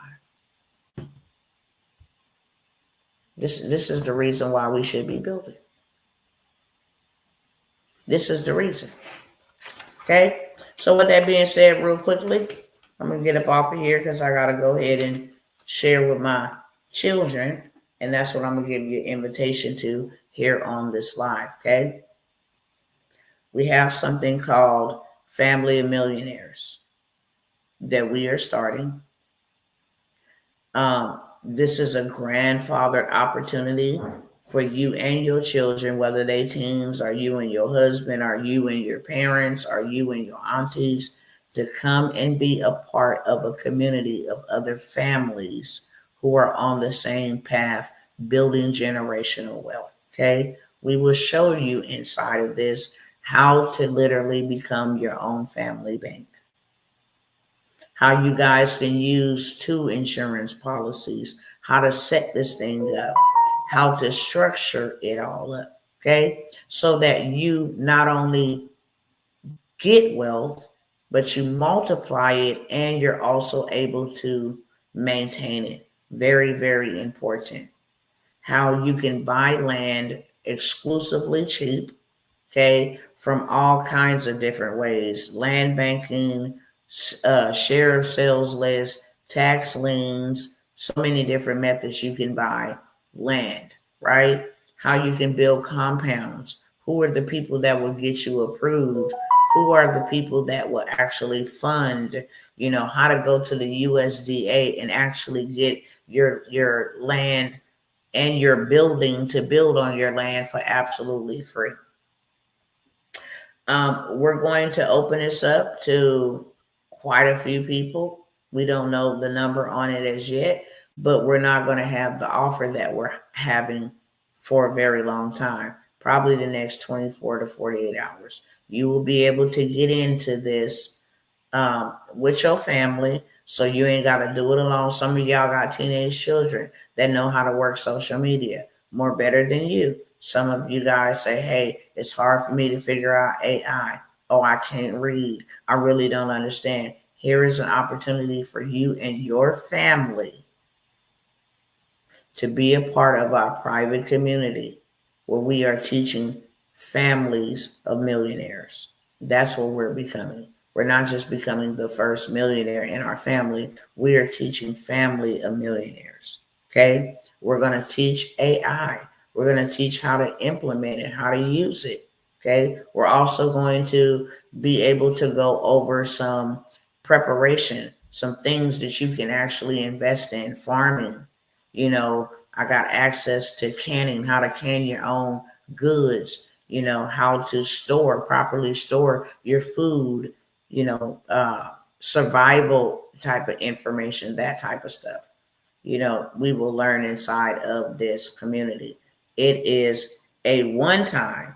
This is the reason why we should be building. This is the reason. Okay? So with that being said, real quickly, I'm going to get up off of here because I got to go ahead and share with my children. And that's what I'm going to give you an invitation to here on this live. Okay? We have something called Family of Millionaires that we are starting. This is a grandfathered opportunity for you and your children, whether they teens, or you and your husband, or you and your parents, or you and your aunties, to come and be a part of a community of other families who are on the same path, building generational wealth. Okay? We will show you inside of this how to literally become your own family bank. How you guys can use 2 insurance policies, how to set this thing up, how to structure it all up, okay? So that you not only get wealth, but you multiply it and you're also able to maintain it. Very, very important. How you can buy land exclusively cheap, okay, from all kinds of different ways: land banking, share of sales list, tax liens, so many different methods you can buy land, right? How you can build compounds. Who are the people that will get you approved? Who are the people that will actually fund, how to go to the USDA and actually get your land and your building to build on your land for absolutely free. We're going to open this up to quite a few people. We don't know the number on it as yet, but we're not going to have the offer that we're having for a very long time, probably the next 24 to 48 hours. You will be able to get into this with your family, so you ain't got to do it alone. Some of y'all got teenage children that know how to work social media more better than you. Some of you guys say, hey, it's hard for me to figure out AI. Oh, I can't read. I really don't understand. Here is an opportunity for you and your family to be a part of our private community where we are teaching families of millionaires. That's what we're becoming. We're not just becoming the first millionaire in our family. We are teaching family of millionaires. Okay? We're going to teach AI. We're going to teach how to implement it, how to use it. Okay? We're also going to be able to go over some preparation, some things that you can actually invest in, farming. I got access to canning, how to can your own goods, how to properly store your food, survival type of information, that type of stuff. We will learn inside of this community. It is a one-time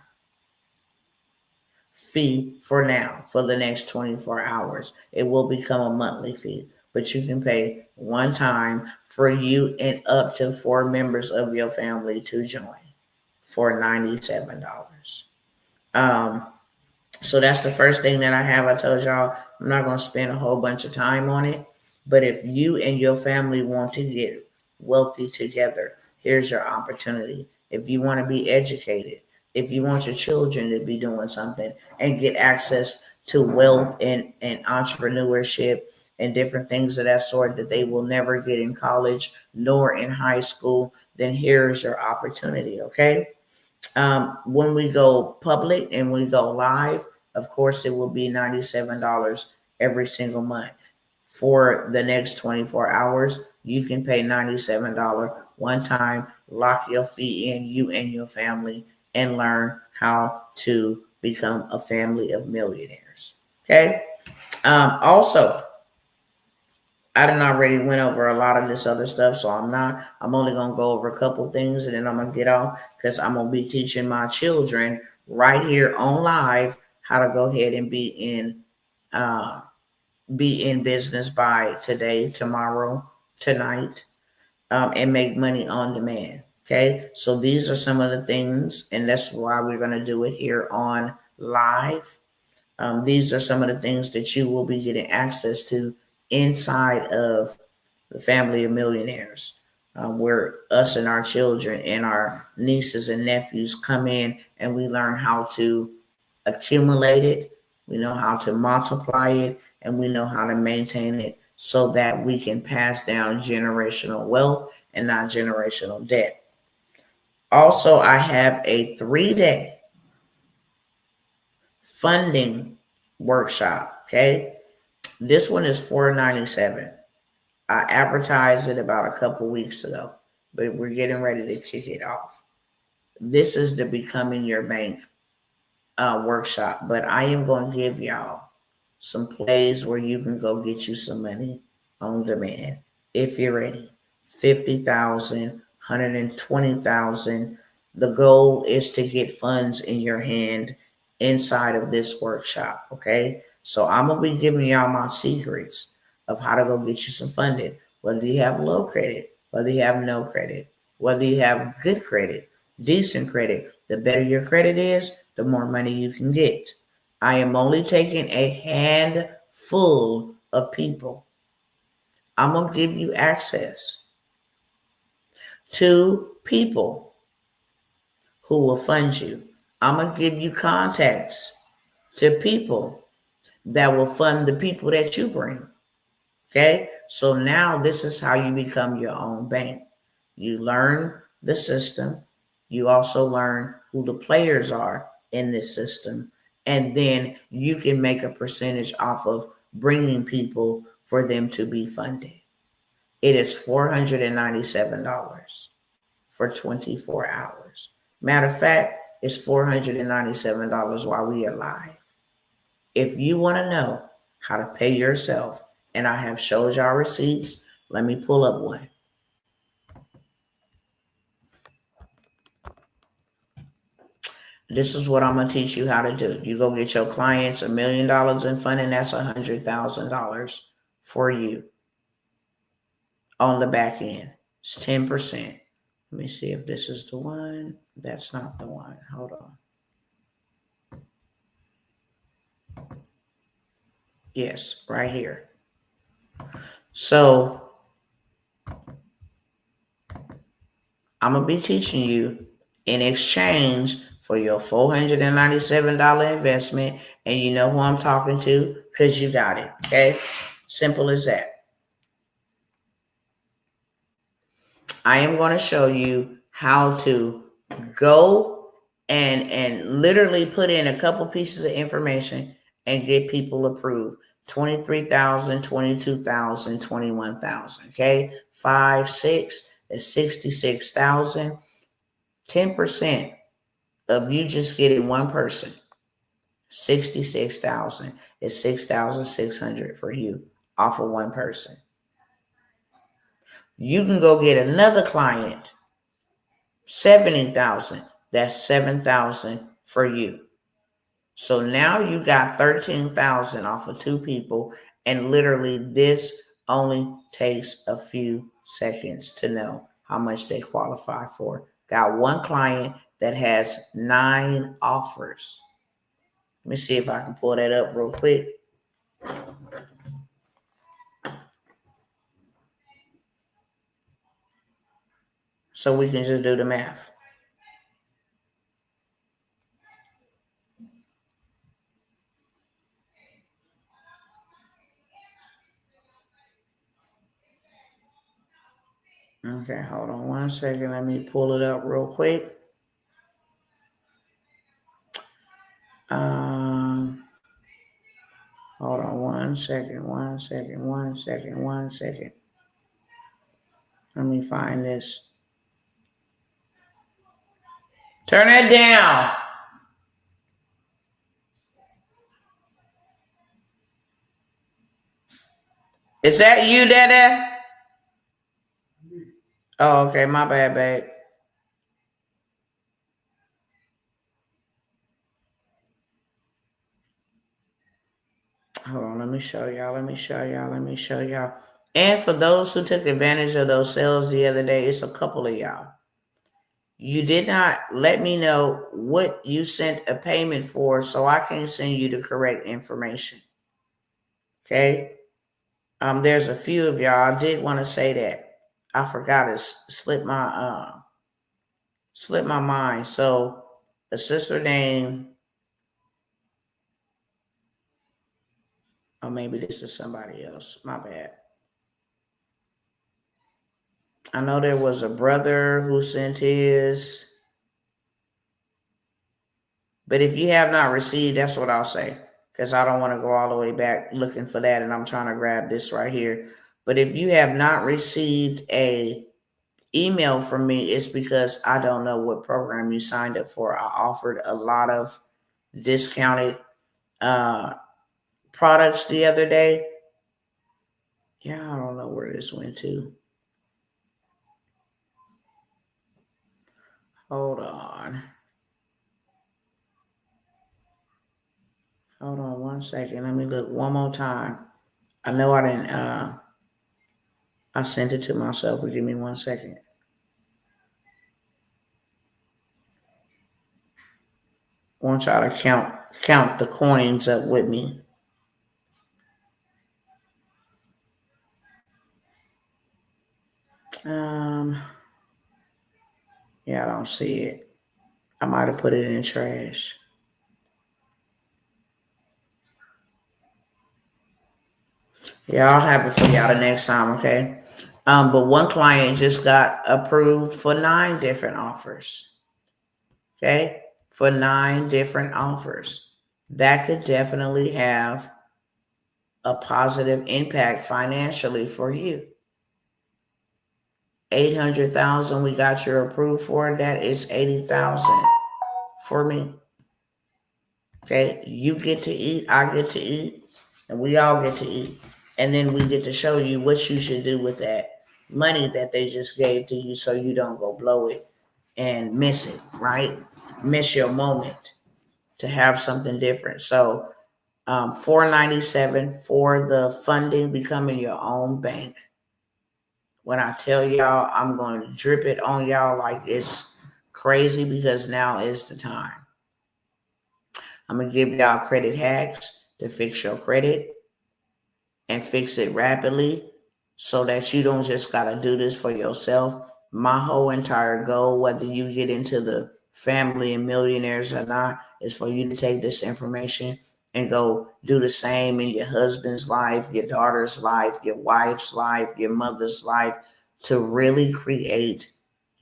fee for now, for the next 24 hours. It will become a monthly fee, but you can pay one time for you and up to 4 members of your family to join for $97. So that's the first thing that I have. I told y'all I'm not going to spend a whole bunch of time on it, but if you and your family want to get wealthy together, here's your opportunity. If you want to be educated, if you want your children to be doing something and get access to wealth and entrepreneurship and different things of that sort that they will never get in college nor in high school, then here's your opportunity, okay? When we go public and we go live, of course, it will be $97 every single month. For the next 24 hours, you can pay $97 one time, lock your fee in, you and your family, and learn how to become a family of millionaires. Okay. Also, I done already went over a lot of this other stuff, so I'm only going to go over a couple things and then I'm going to get off because I'm going to be teaching my children right here on live how to go ahead and be in business by today, tomorrow, tonight, and make money on demand. Okay. So these are some of the things, and that's why we're going to do it here on live. These are some of the things that you will be getting access to inside of the family of millionaires, where us and our children and our nieces and nephews come in and we learn how to accumulate it, we know how to multiply it, and we know how to maintain it so that we can pass down generational wealth and not generational debt. Also, I have a 3-day funding workshop. Okay. This one is $497. I advertised it about a couple weeks ago, but we're getting ready to kick it off. This is the Becoming Your Bank workshop, but I am going to give y'all some plays where you can go get you some money on demand if you're ready. 50,000, 120,000. The goal is to get funds in your hand inside of this workshop. Okay. So I'm going to be giving y'all my secrets of how to go get you some funding, whether you have low credit, whether you have no credit, whether you have good credit, decent credit. The better your credit is, the more money you can get. I am only taking a handful of people. I'm going to give you access to people who will fund you. I'm going to give you contacts to people that will fund the people that you bring. Okay. So now this is how you become your own bank. You learn the system. You also learn who the players are in this system. And then you can make a percentage off of bringing people for them to be funded. It is $497 for 24 hours. Matter of fact, it's $497 while we are live. If you want to know how to pay yourself, and I have showed y'all receipts, let me pull up one. This is what I'm going to teach you how to do. You go get your clients $1 million in funding, that's $100,000 for you on the back end. It's 10%. Let me see if this is the one. That's not the one. Hold on. Yes, right here. So I'm going to be teaching you in exchange for your $497 investment. And you know who I'm talking to because you got it. Okay. Simple as that. I am going to show you how to go and literally put in a couple pieces of information and get people approved. 23,000, 22,000, 21,000. Okay. 5, 6 is 66,000. 10% of you just getting one person. 66,000 is 6,600 for you off of one person. You can go get another client, 70,000. That's 7,000 for you. So now you got 13,000 off of 2 people, and literally this only takes a few seconds to know how much they qualify for. Got one client that has 9 offers. Let me see if I can pull that up real quick. So we can just do the math. Okay, hold on one second. Let me pull it up real quick. Hold on one second. Let me find this. Turn it down. Is that you, Dada? Oh, okay. My bad, babe. Hold on. Let me show y'all. And for those who took advantage of those sales the other day, it's a couple of y'all. You did not let me know what you sent a payment for, so I can send you the correct information. Okay? There's a few of y'all. I did want to say that. I forgot it slipped my mind. So a sister named, or maybe this is somebody else. My bad. I know there was a brother who sent his. But if you have not received, that's what I'll say. Because I don't want to go all the way back looking for that. And I'm trying to grab this right here. But if you have not received a email from me, it's because I don't know what program you signed up for. I offered a lot of discounted products the other day. Yeah, I don't know where this went to. Hold on. Hold on one second. Let me look one more time. I know I didn't, I sent it to myself, but give me 1 second. I want y'all to count the coins up with me. Yeah, I don't see it. I might have put it in the trash. Yeah, I'll have it for y'all the next time, okay? But one client just got approved for 9 different offers. Okay? For 9 different offers. That could definitely have a positive impact financially for you. 800,000 we got you approved for. That is 80,000 for me. Okay, you get to eat, I get to eat, and we all get to eat. And then we get to show you what you should do with that money that they just gave to you so you don't go blow it and miss it, right? Miss your moment to have something different. So $497 for the funding, becoming your own bank. When I tell y'all, I'm going to drip it on y'all like it's crazy because now is the time. I'm going to give y'all credit hacks to fix your credit and fix it rapidly so that you don't just got to do this for yourself. My whole entire goal, whether you get into the family and millionaires or not, is for you to take this information and go do the same in your husband's life, your daughter's life, your wife's life, your mother's life, to really create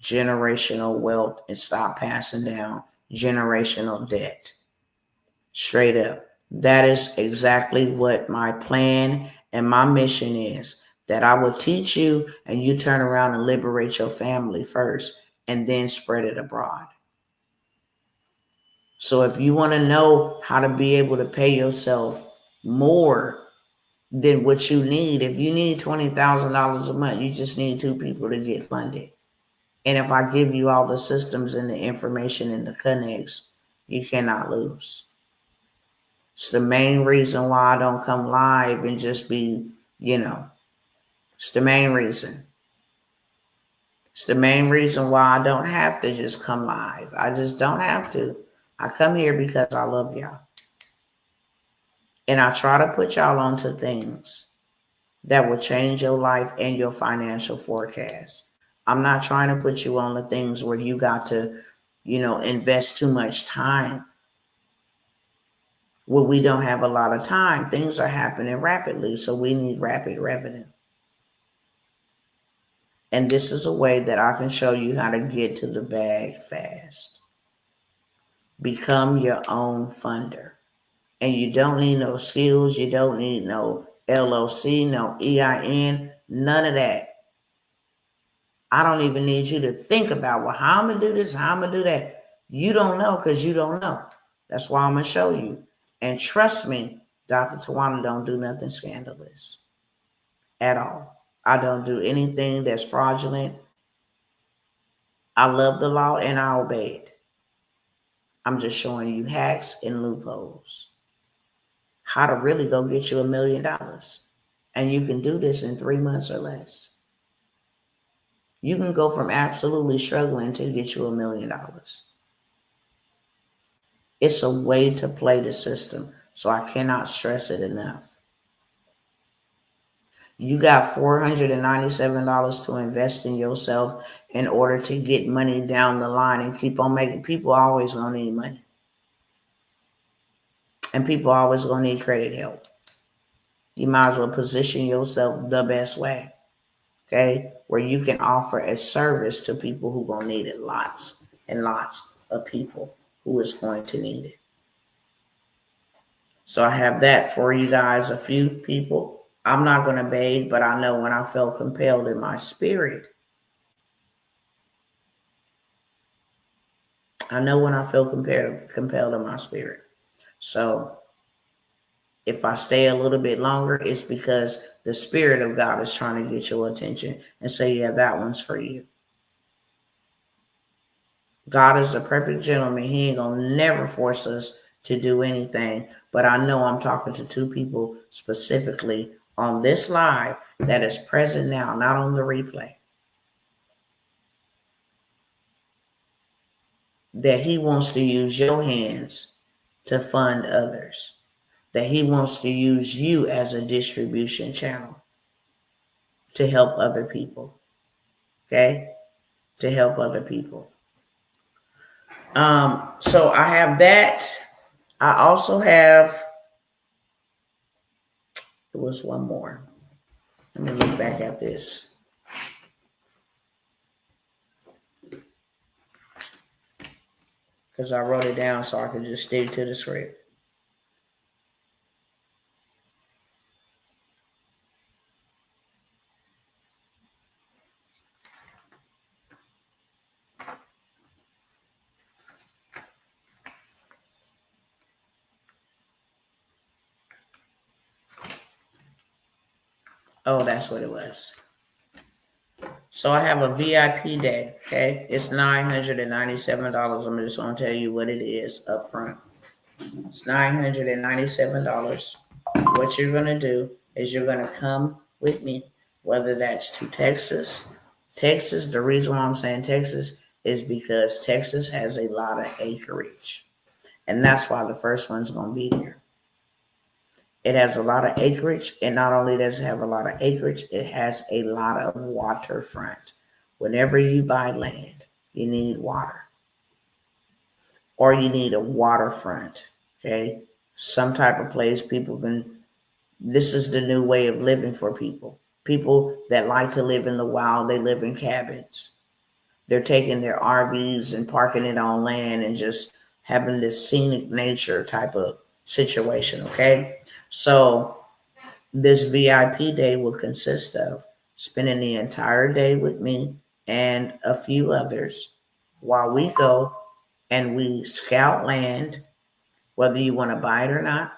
generational wealth and stop passing down generational debt. Straight up. That is exactly what my plan and my mission is. That I will teach you and you turn around and liberate your family first and then spread it abroad. So if you want to know how to be able to pay yourself more than what you need, if you need $20,000 a month, you just need 2 people to get funded. And if I give you all the systems and the information and the connects, you cannot lose. It's the main reason why I don't come live and just be, it's the main reason. It's the main reason why I don't have to just come live. I just don't have to. I come here because I love y'all. And I try to put y'all onto things that will change your life and your financial forecast. I'm not trying to put you on the things where you got to, invest too much time. Well, we don't have a lot of time. Things are happening rapidly, so we need rapid revenue. And this is a way that I can show you how to get to the bag fast. Become your own funder. And you don't need no skills. You don't need no LLC, no EIN, none of that. I don't even need you to think about, well, how I'm going to do this, how I'm going to do that. You don't know because you don't know. That's why I'm going to show you. And trust me, Dr. Tawana don't do nothing scandalous at all. I don't do anything that's fraudulent. I love the law and I obey it. I'm just showing you hacks and loopholes. How to really go get you $1 million. And you can do this in 3 months or less. You can go from absolutely struggling to get you $1 million. It's a way to play the system. So I cannot stress it enough. You got $497 to invest in yourself in order to get money down the line and keep on making. People always gonna need money. And people always gonna need credit help. You might as well position yourself the best way. Okay? Where you can offer a service to people who gonna need it. Lots and lots of people who is going to need it. So I have that for you guys, a few people. I'm not going to beg, but I know when I felt compelled in my spirit. I know when I feel compelled in my spirit. So if I stay a little bit longer, it's because the Spirit of God is trying to get your attention and say, yeah, that one's for you. God is a perfect gentleman. He ain't going to never force us to do anything. But I know I'm talking to two people specifically on this live that is present now, not on the replay. That he wants to use your hands to fund others. That he wants to use you as a distribution channel to help other people. Okay? To help other people. So I have that. I also have, there was one more. Let me look back at this. Because I wrote it down so I could just stick to the script. Oh, that's what it was. So I have a VIP day, okay? It's $997. I'm just going to tell you what it is up front. It's $997. What you're going to do is you're going to come with me, whether that's to Texas. Texas, the reason why I'm saying Texas is because Texas has a lot of acreage. And that's why the first one's going to be there. It has a lot of acreage, and not only does it have a lot of acreage, it has a lot of waterfront. Whenever you buy land, you need water. Or you need a waterfront, okay? Some type of place people can, this is the new way of living for people. People that like to live in the wild, they live in cabins. They're taking their RVs and parking it on land and just having this scenic nature type of situation, okay? So this VIP day will consist of spending the entire day with me and a few others while we go and we scout land, whether you want to buy it or not,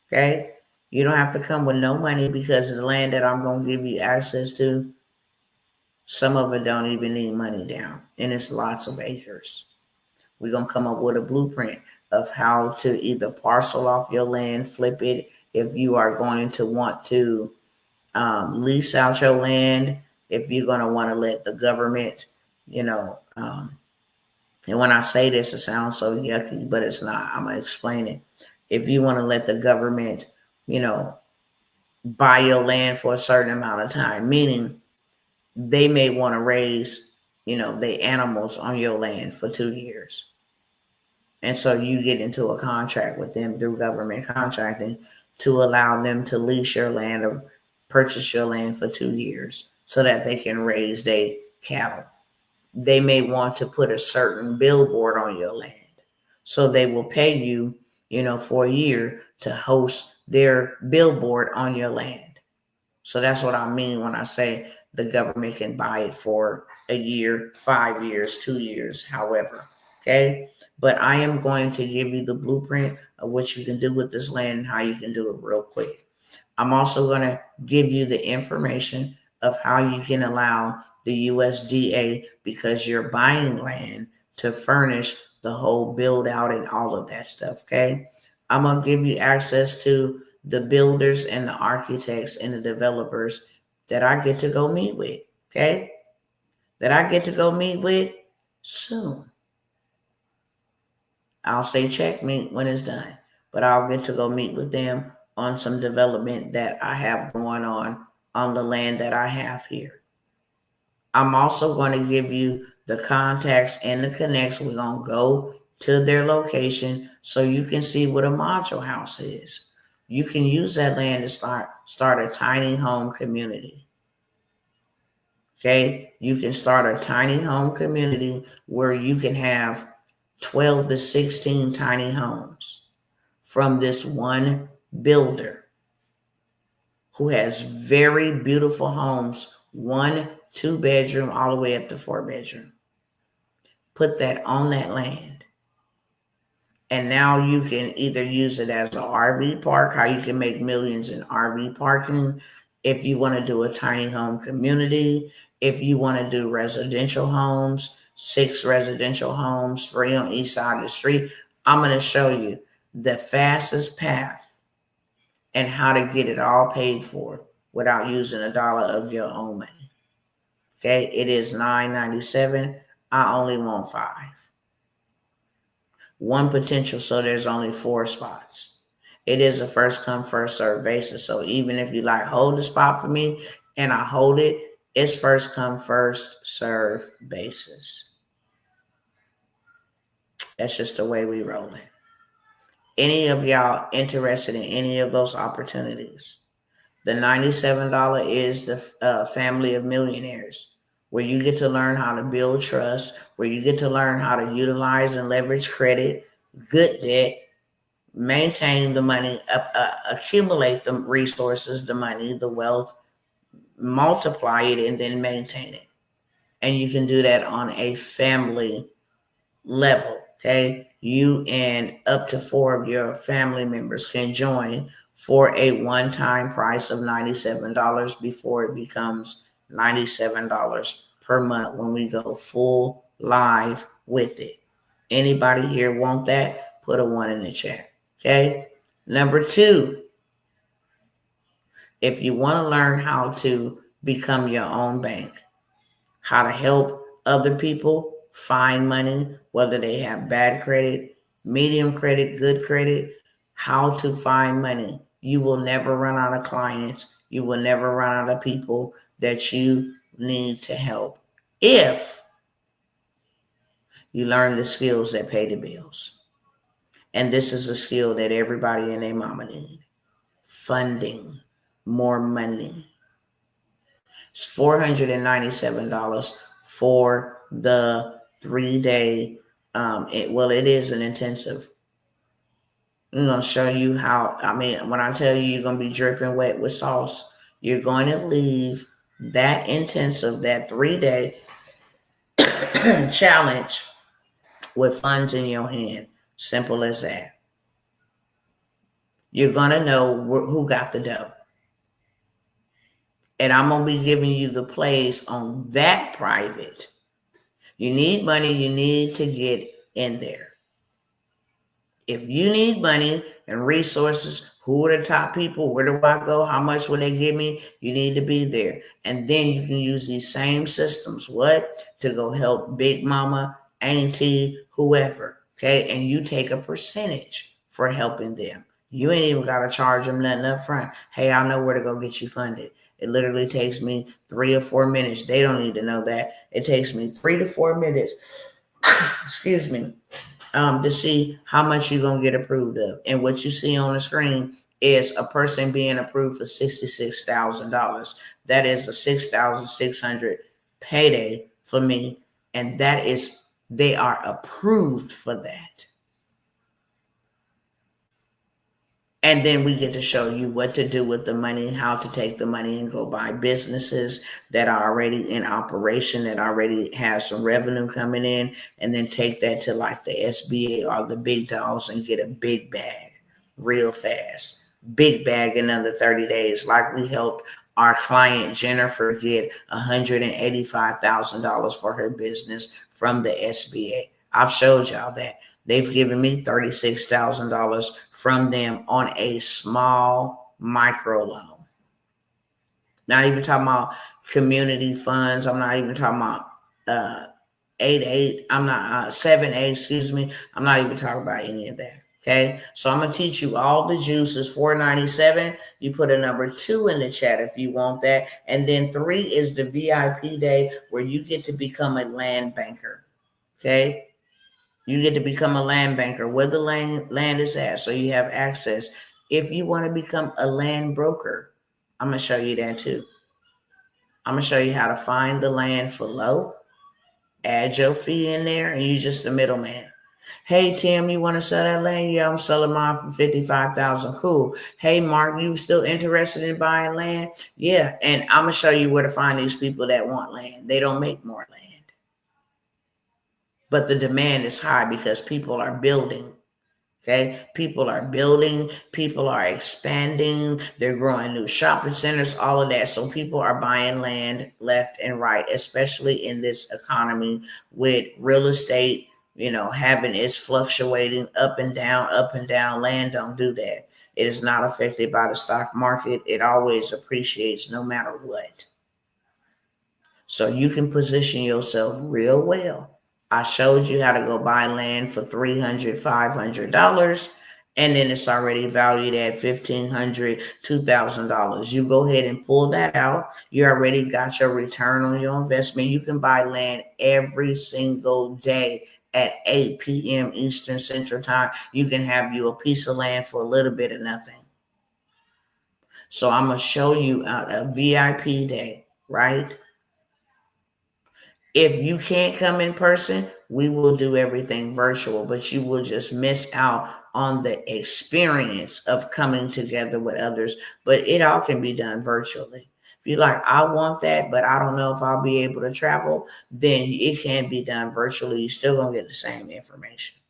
okay? You don't have to come with no money because the land that I'm going to give you access to, some of it don't even need money down, and it's lots of acres. We're going to come up with a blueprint of how to either parcel off your land, flip it, if you are going to want to lease out your land, if you're going to want to let the government, and when I say this, it sounds so yucky, but it's not. I'm going to explain it. If you want to let the government, buy your land for a certain amount of time, meaning they may want to raise, the animals on your land for 2 years. And so you get into a contract with them through government contracting to allow them to lease your land or purchase your land for 2 years so that they can raise their cattle. They may want to put a certain billboard on your land. So they will pay you, for a year to host their billboard on your land. So that's what I mean when I say the government can buy it for a year, 5 years, 2 years, however. Okay. But I am going to give you the blueprint of what you can do with this land and how you can do it real quick. I'm also going to give you the information of how you can allow the USDA, because you're buying land, to furnish the whole build out and all of that stuff. Okay. I'm going to give you access to the builders and the architects and the developers that I get to go meet with. Okay. That I get to go meet with soon. I'll say check me when it's done, but I'll get to go meet with them on some development that I have going on the land that I have here. I'm also going to give you the contacts and the connects. We're going to go to their location so you can see what a module house is. You can use that land to start a tiny home community. Okay, you can start a tiny home community where you can have 12 to 16 tiny homes from this one builder who has very beautiful homes, 1, 2 bedroom, all the way up to 4 bedroom. Put that on that land. And now you can either use it as an RV park, how you can make millions in RV parking. If you want to do a tiny home community, if you want to do residential homes, 6 residential homes free on each side of the street, I'm going to show you the fastest path and how to get it all paid for without using a dollar of your own money. Okay, it is $9.97. I only want 5. 1 potential, so there's only 4 spots. It is a first come, first serve basis. So even if you like hold the spot for me and I hold it, it's first come, first serve basis. That's just the way we roll it. Any of y'all interested in any of those opportunities? The $97 is the Family of Millionaires, where you get to learn how to build trust, where you get to learn how to utilize and leverage credit, good debt, maintain the money, accumulate the resources, the money, the wealth, multiply it, and then maintain it. And you can do that on a family level. Okay. You and up to 4 of your family members can join for a one-time price of $97 before it becomes $97 per month when we go full live with it. Anybody here want that? Put a 1 in the chat. Okay. Number 2, if you want to learn how to become your own bank, how to help other people find money, whether they have bad credit, medium credit, good credit, how to find money. You will never run out of clients. You will never run out of people that you need to help if you learn the skills that pay the bills. And this is a skill that everybody and their mama need. Funding, more money. It's $497 for the 3-day. It is an intensive. I'm going to show you how. When I tell you you're going to be dripping wet with sauce, you're going to leave that intensive, that 3-day challenge with funds in your hand. Simple as that. You're going to know who got the dough. And I'm going to be giving you the plays on that private. You need money. You need to get in there. If you need money and resources, who are the top people? Where do I go? How much will they give me? You need to be there. And then you can use these same systems. To go help Big Mama, Auntie, whoever. Okay. And you take a percentage for helping them. You ain't even got to charge them nothing up front. Hey, I know where to go get you funded. It literally takes me 3 or 4 minutes. They don't need to know that. It takes me 3 to 4 minutes. Excuse me. To see how much you're going to get approved of. And what you see on the screen is a person being approved for $66,000. That is a $6,600 payday for me. And they are approved for that. And then we get to show you what to do with the money, how to take the money and go buy businesses that are already in operation, that already have some revenue coming in, and then take that to like the SBA or the big dogs and get a big bag real fast. Big bag in under 30 days, like we helped our client Jennifer get $185,000 for her business from the SBA. I've showed y'all that. They've given me $36,000 from them on a small micro loan. Not even talking about community funds. I'm not even talking about 8-8. I'm not 7-8. Excuse me. I'm not even talking about any of that. Okay, so I'm gonna teach you all the juices. $497. You put a number 2 in the chat if you want that, and then 3 is the VIP day where you get to become a land banker. Okay. You get to become a land banker where the land is at, so you have access. If you want to become a land broker, I'm going to show you that too. I'm going to show you how to find the land for low, add your fee in there, and you're just the middleman. Hey, Tim, you want to sell that land? Yeah, I'm selling mine for $55,000. Cool. Hey, Mark, you still interested in buying land? Yeah, and I'm going to show you where to find these people that want land. They don't make more land. But the demand is high because people are building. Okay, people are building, people are expanding, they're growing new shopping centers, all of that. So people are buying land left and right, especially in this economy with real estate, having its fluctuating up and down, up and down. Land don't do that. It is not affected by the stock market. It always appreciates no matter what. So you can position yourself real well. I showed you how to go buy land for $300, $500, and then it's already valued at $1,500, $2,000. You go ahead and pull that out. You already got your return on your investment. You can buy land every single day at 8 p.m. Eastern Central Time. You can have you a piece of land for a little bit of nothing. So I'm going to show you a VIP day, right? If you can't come in person, we will do everything virtual, but you will just miss out on the experience of coming together with others. But it all can be done virtually. If you're like, I want that, but I don't know if I'll be able to travel, then it can be done virtually. You're still going to get the same information.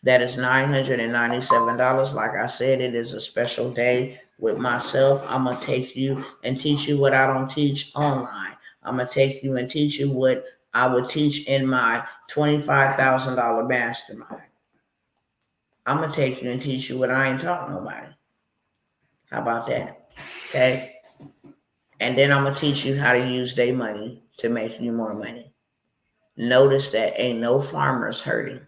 That is $997. Like I said, it is a special day with myself. I'm going to take you and teach you what I don't teach online. I'm going to take you and teach you what I would teach in my $25,000 mastermind. I'm going to take you and teach you what I ain't taught nobody. How about that? Okay. And then I'm going to teach you how to use their money to make you more money. Notice that ain't no farmers hurting.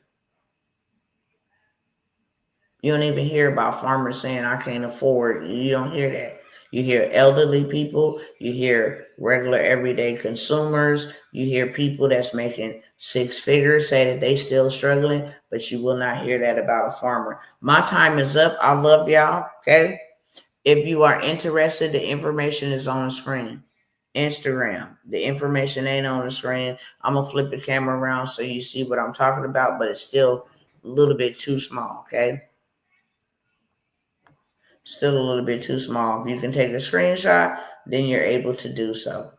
You don't even hear about farmers saying, I can't afford. You don't hear that. You hear elderly people. You hear regular everyday consumers. You hear people that's making 6 figures say that they still struggling, but you will not hear that about a farmer. My time is up. I love y'all. Okay. If you are interested, the information is on the screen. Instagram. The information ain't on the screen. I'm going to flip the camera around so you see what I'm talking about, but it's still a little bit too small. Okay. Still a little bit too small. If you can take a screenshot, then you're able to do so.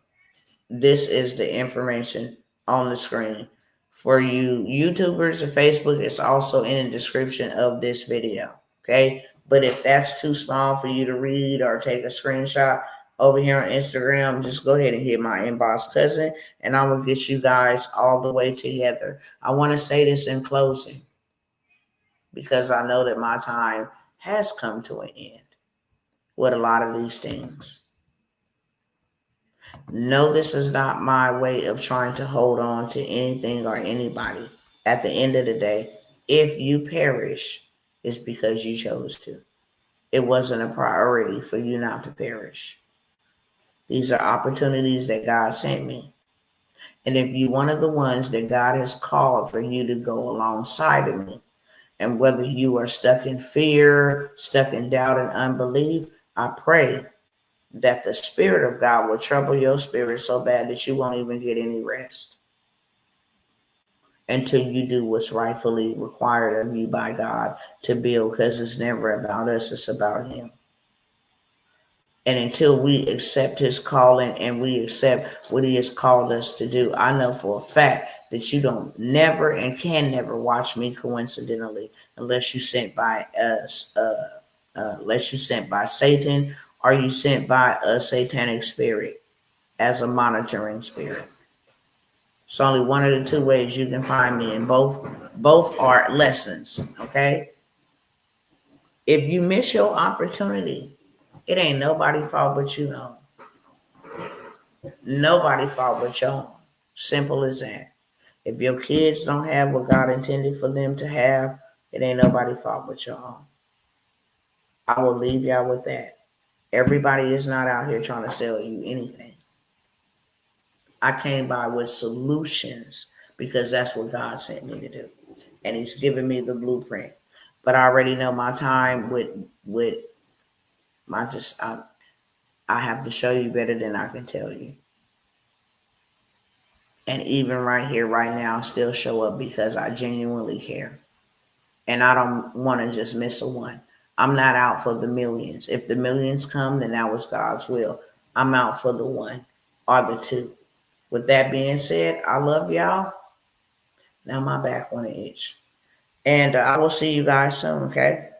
This is the information on the screen. For you YouTubers and Facebook, it's also in the description of this video. Okay. But if that's too small for you to read or take a screenshot over here on Instagram, just go ahead and hit my inbox cousin and I will get you guys all the way together. I want to say this in closing because I know that my time has come to an end with a lot of these things. No, this is not my way of trying to hold on to anything or anybody. At the end of the day, if you perish, it's because you chose to. It wasn't a priority for you not to perish. These are opportunities that God sent me. And if you're one of the ones that God has called for you to go alongside of me, and whether you are stuck in fear, stuck in doubt and unbelief, I pray that the Spirit of God will trouble your spirit so bad that you won't even get any rest. until you do what's rightfully required of you by God to build, because it's never about us, it's about Him. And until we accept His calling and we accept what He has called us to do, I know for a fact that you don't never and can never watch me coincidentally, unless you sent by us, unless you sent by Satan or you sent by a satanic spirit as a monitoring spirit. It's only one of the two ways you can find me, and both are lessons. Okay. If you miss your opportunity, it ain't nobody's fault but you know. Nobody's fault but your own. Simple as that. If your kids don't have what God intended for them to have, it ain't nobody's fault but your own. I will leave y'all with that. Everybody is not out here trying to sell you anything. I came by with solutions because that's what God sent me to do. And He's given me the blueprint. But I already know my time with my I have to show you better than I can tell you. And even right here, right now, still show up because I genuinely care. And I don't want to just miss a one. I'm not out for the millions. If the millions come, then that was God's will. I'm out for the one or the two. With that being said, I love y'all. Now my back want to itch. And I will see you guys soon, okay?